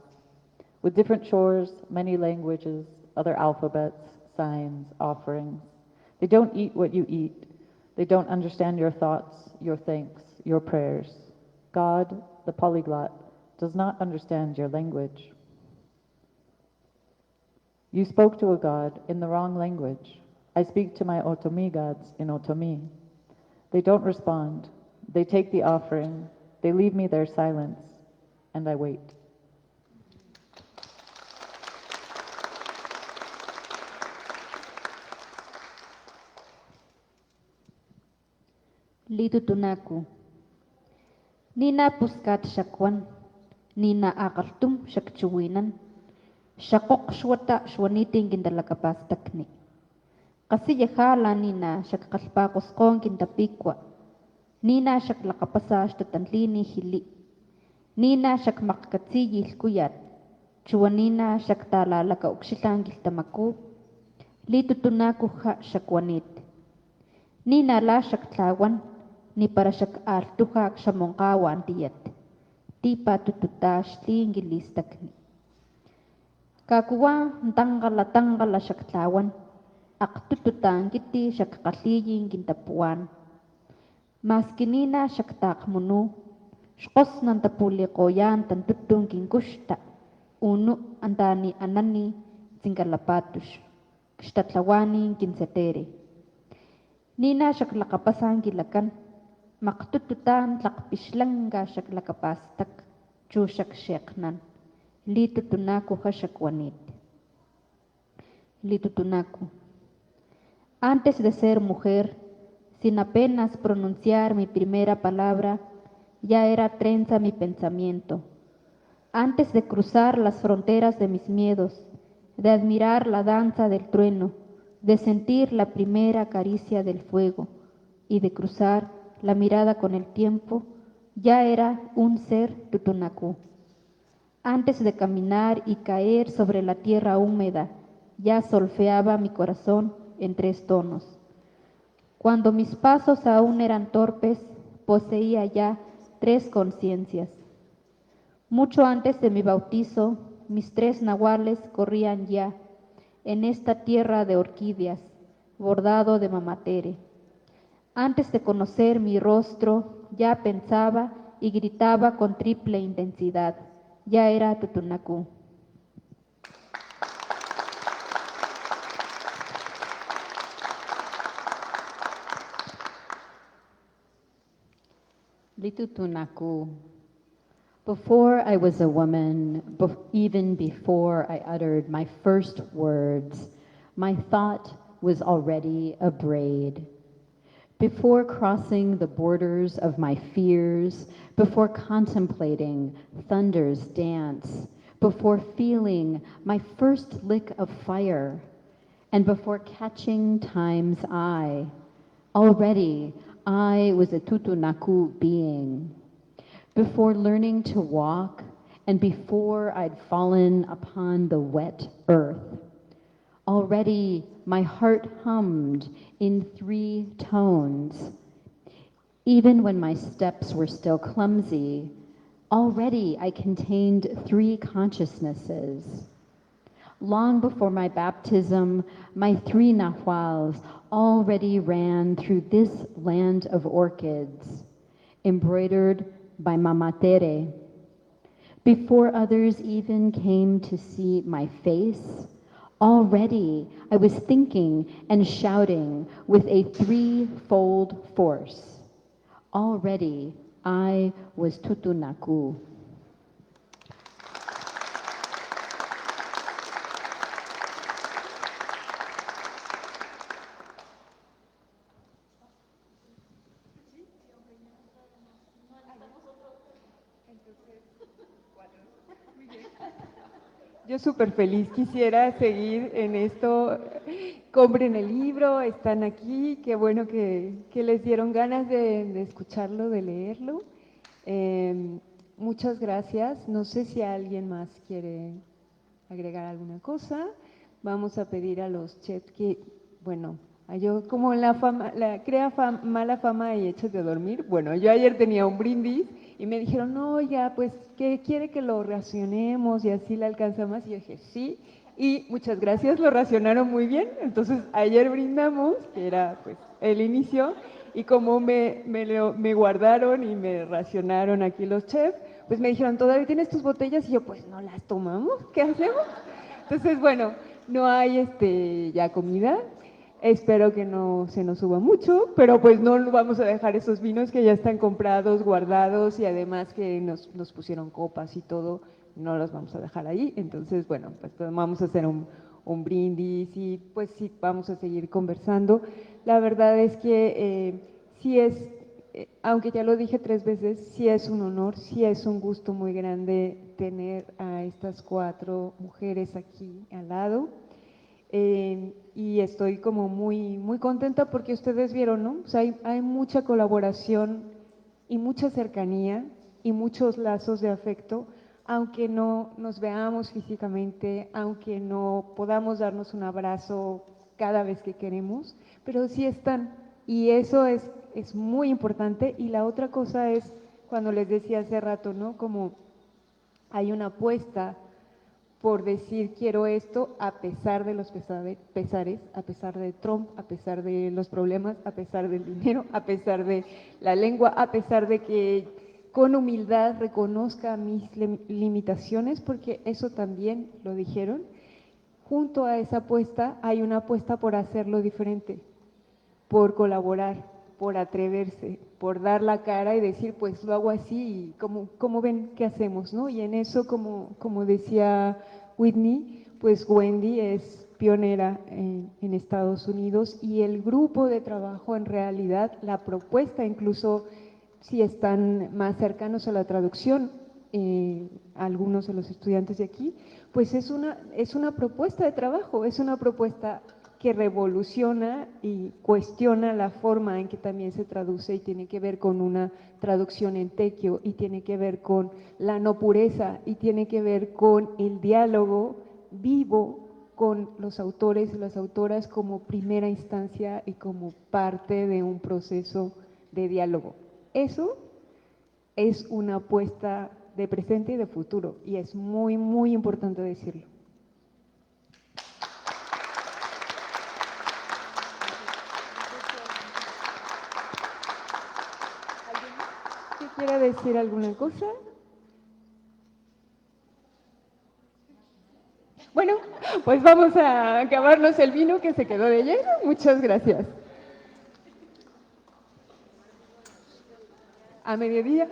With different shores, many languages, other alphabets, signs, offerings. They don't eat what you eat. They don't understand your thoughts, your thanks, your prayers. God, the polyglot, does not understand your language. You spoke to a God in the wrong language. I speak to my Otomi gods in Otomi. They don't respond. They take the offering. They leave me their silence, and I wait. Litutunaku. Nina puskat shakwan. Nina akaltum shakchuwinan. Shakok shwata shwanitin gindalakapastakni. Kasi yahala nina shakkalpakos gindapikwa. Nina shaklakapasa shtatanlini hili. Nina shakmakkatsiyi ilkuyat. Chuanina shaktala laka ukshitlangil tamaku. Litutunaku ha shakwanit. Ni nala shaktlawan, ni para shak altuha kshamonkawan tiyat. Tipa tututash tingilistakni. Kakuwa tangala shaktlawan. Aktututan kiti shakakaliyin kintapuan. Maskinina shaktak munu. Shkos nan tapuli koyan tantutun kinkushta. Unu antani anani tingalapatus. Kshtatlawani kinsetere. Nina shaklakapasan kilakan. Maktututan tlakpishlanga shaklakapastak. Chushak sheknan. Litutunaku hashakwanit. Litutunaku. Antes de ser mujer, sin apenas pronunciar mi primera palabra, ya era trenza mi pensamiento. Antes de cruzar las fronteras de mis miedos, de admirar la danza del trueno, de sentir la primera caricia del fuego y de cruzar la mirada con el tiempo, ya era un ser tutunacú. Antes de caminar y caer sobre la tierra húmeda, ya solfeaba mi corazón en 3 tonos. Cuando mis pasos aún eran torpes, poseía ya 3 conciencias. Mucho antes de mi bautizo, mis 3 nahuales corrían ya en esta tierra de orquídeas, bordado de mamatere. Antes de conocer mi rostro, ya pensaba y gritaba con triple intensidad. Ya era tutunacú. Litutunaku. Before I was a woman, even before I uttered my first words, my thought was already a braid. Before crossing the borders of my fears, before contemplating thunder's dance, before feeling my first lick of fire, and before catching time's eye, already I was a tutunaku being. Before learning to walk, and before I'd fallen upon the wet earth, already my heart hummed in 3 tones. Even when my steps were still clumsy, already I contained 3 consciousnesses. Long before my baptism, my 3 nahuals already ran through this land of orchids, embroidered by Mamatere. Before others even came to see my face, already I was thinking and shouting with a 3-fold force. Already I was tutunaku. Yo súper feliz, quisiera seguir en esto. Compren el libro, están aquí, qué bueno que les dieron ganas de escucharlo, de leerlo. Muchas gracias. No sé si alguien más quiere agregar alguna cosa. Vamos a pedir a los chefs que, bueno, yo como la mala fama y hechos de dormir. Bueno, yo ayer tenía un brindis y me dijeron, no, ya, pues, ¿qué quiere que lo racionemos y así le alcanza más? Y yo dije, sí, y muchas gracias, lo racionaron muy bien. Entonces, ayer brindamos, que era pues el inicio, y como me guardaron y me racionaron aquí los chefs, pues me dijeron, ¿todavía tienes tus botellas? Y yo, pues, ¿no las tomamos? ¿Qué hacemos? Entonces, bueno, no hay ya comida. Espero que no se nos suba mucho, pero pues no vamos a dejar esos vinos que ya están comprados, guardados y además que nos pusieron copas y todo, no los vamos a dejar ahí. Entonces, bueno, pues vamos a hacer un brindis y pues sí, vamos a seguir conversando. La verdad es que sí es, aunque ya lo dije 3 veces, sí es un honor, sí es un gusto muy grande tener a estas 4 mujeres aquí al lado. Y estoy como muy contenta porque ustedes vieron, ¿no? O sea, hay mucha colaboración y mucha cercanía y muchos lazos de afecto aunque no nos veamos físicamente, aunque no podamos darnos un abrazo cada vez que queremos, pero sí están. Y eso es muy importante. Y la otra cosa es, cuando les decía hace rato, ¿no? Como hay una apuesta por decir quiero esto a pesar de los pesares, a pesar de Trump, a pesar de los problemas, a pesar del dinero, a pesar de la lengua, a pesar de que con humildad reconozca mis limitaciones, porque eso también lo dijeron. Junto a esa apuesta hay una apuesta por hacerlo diferente, por colaborar, por atreverse, por dar la cara y decir, pues lo hago así, y ¿cómo ven qué hacemos, ¿no? Y en eso, como decía Whitney, pues Wendy es pionera en Estados Unidos, y el grupo de trabajo, en realidad, la propuesta, incluso si están más cercanos a la traducción, algunos de los estudiantes de aquí, pues es una propuesta de trabajo, es una propuesta que revoluciona y cuestiona la forma en que también se traduce, y tiene que ver con una traducción en tequio, y tiene que ver con la no pureza, y tiene que ver con el diálogo vivo con los autores y las autoras como primera instancia y como parte de un proceso de diálogo. Eso es una apuesta de presente y de futuro, y es muy, muy importante decirlo. ¿Quiere decir alguna cosa? Bueno, pues vamos a acabarnos el vino que se quedó de lleno. Muchas gracias. A mediodía.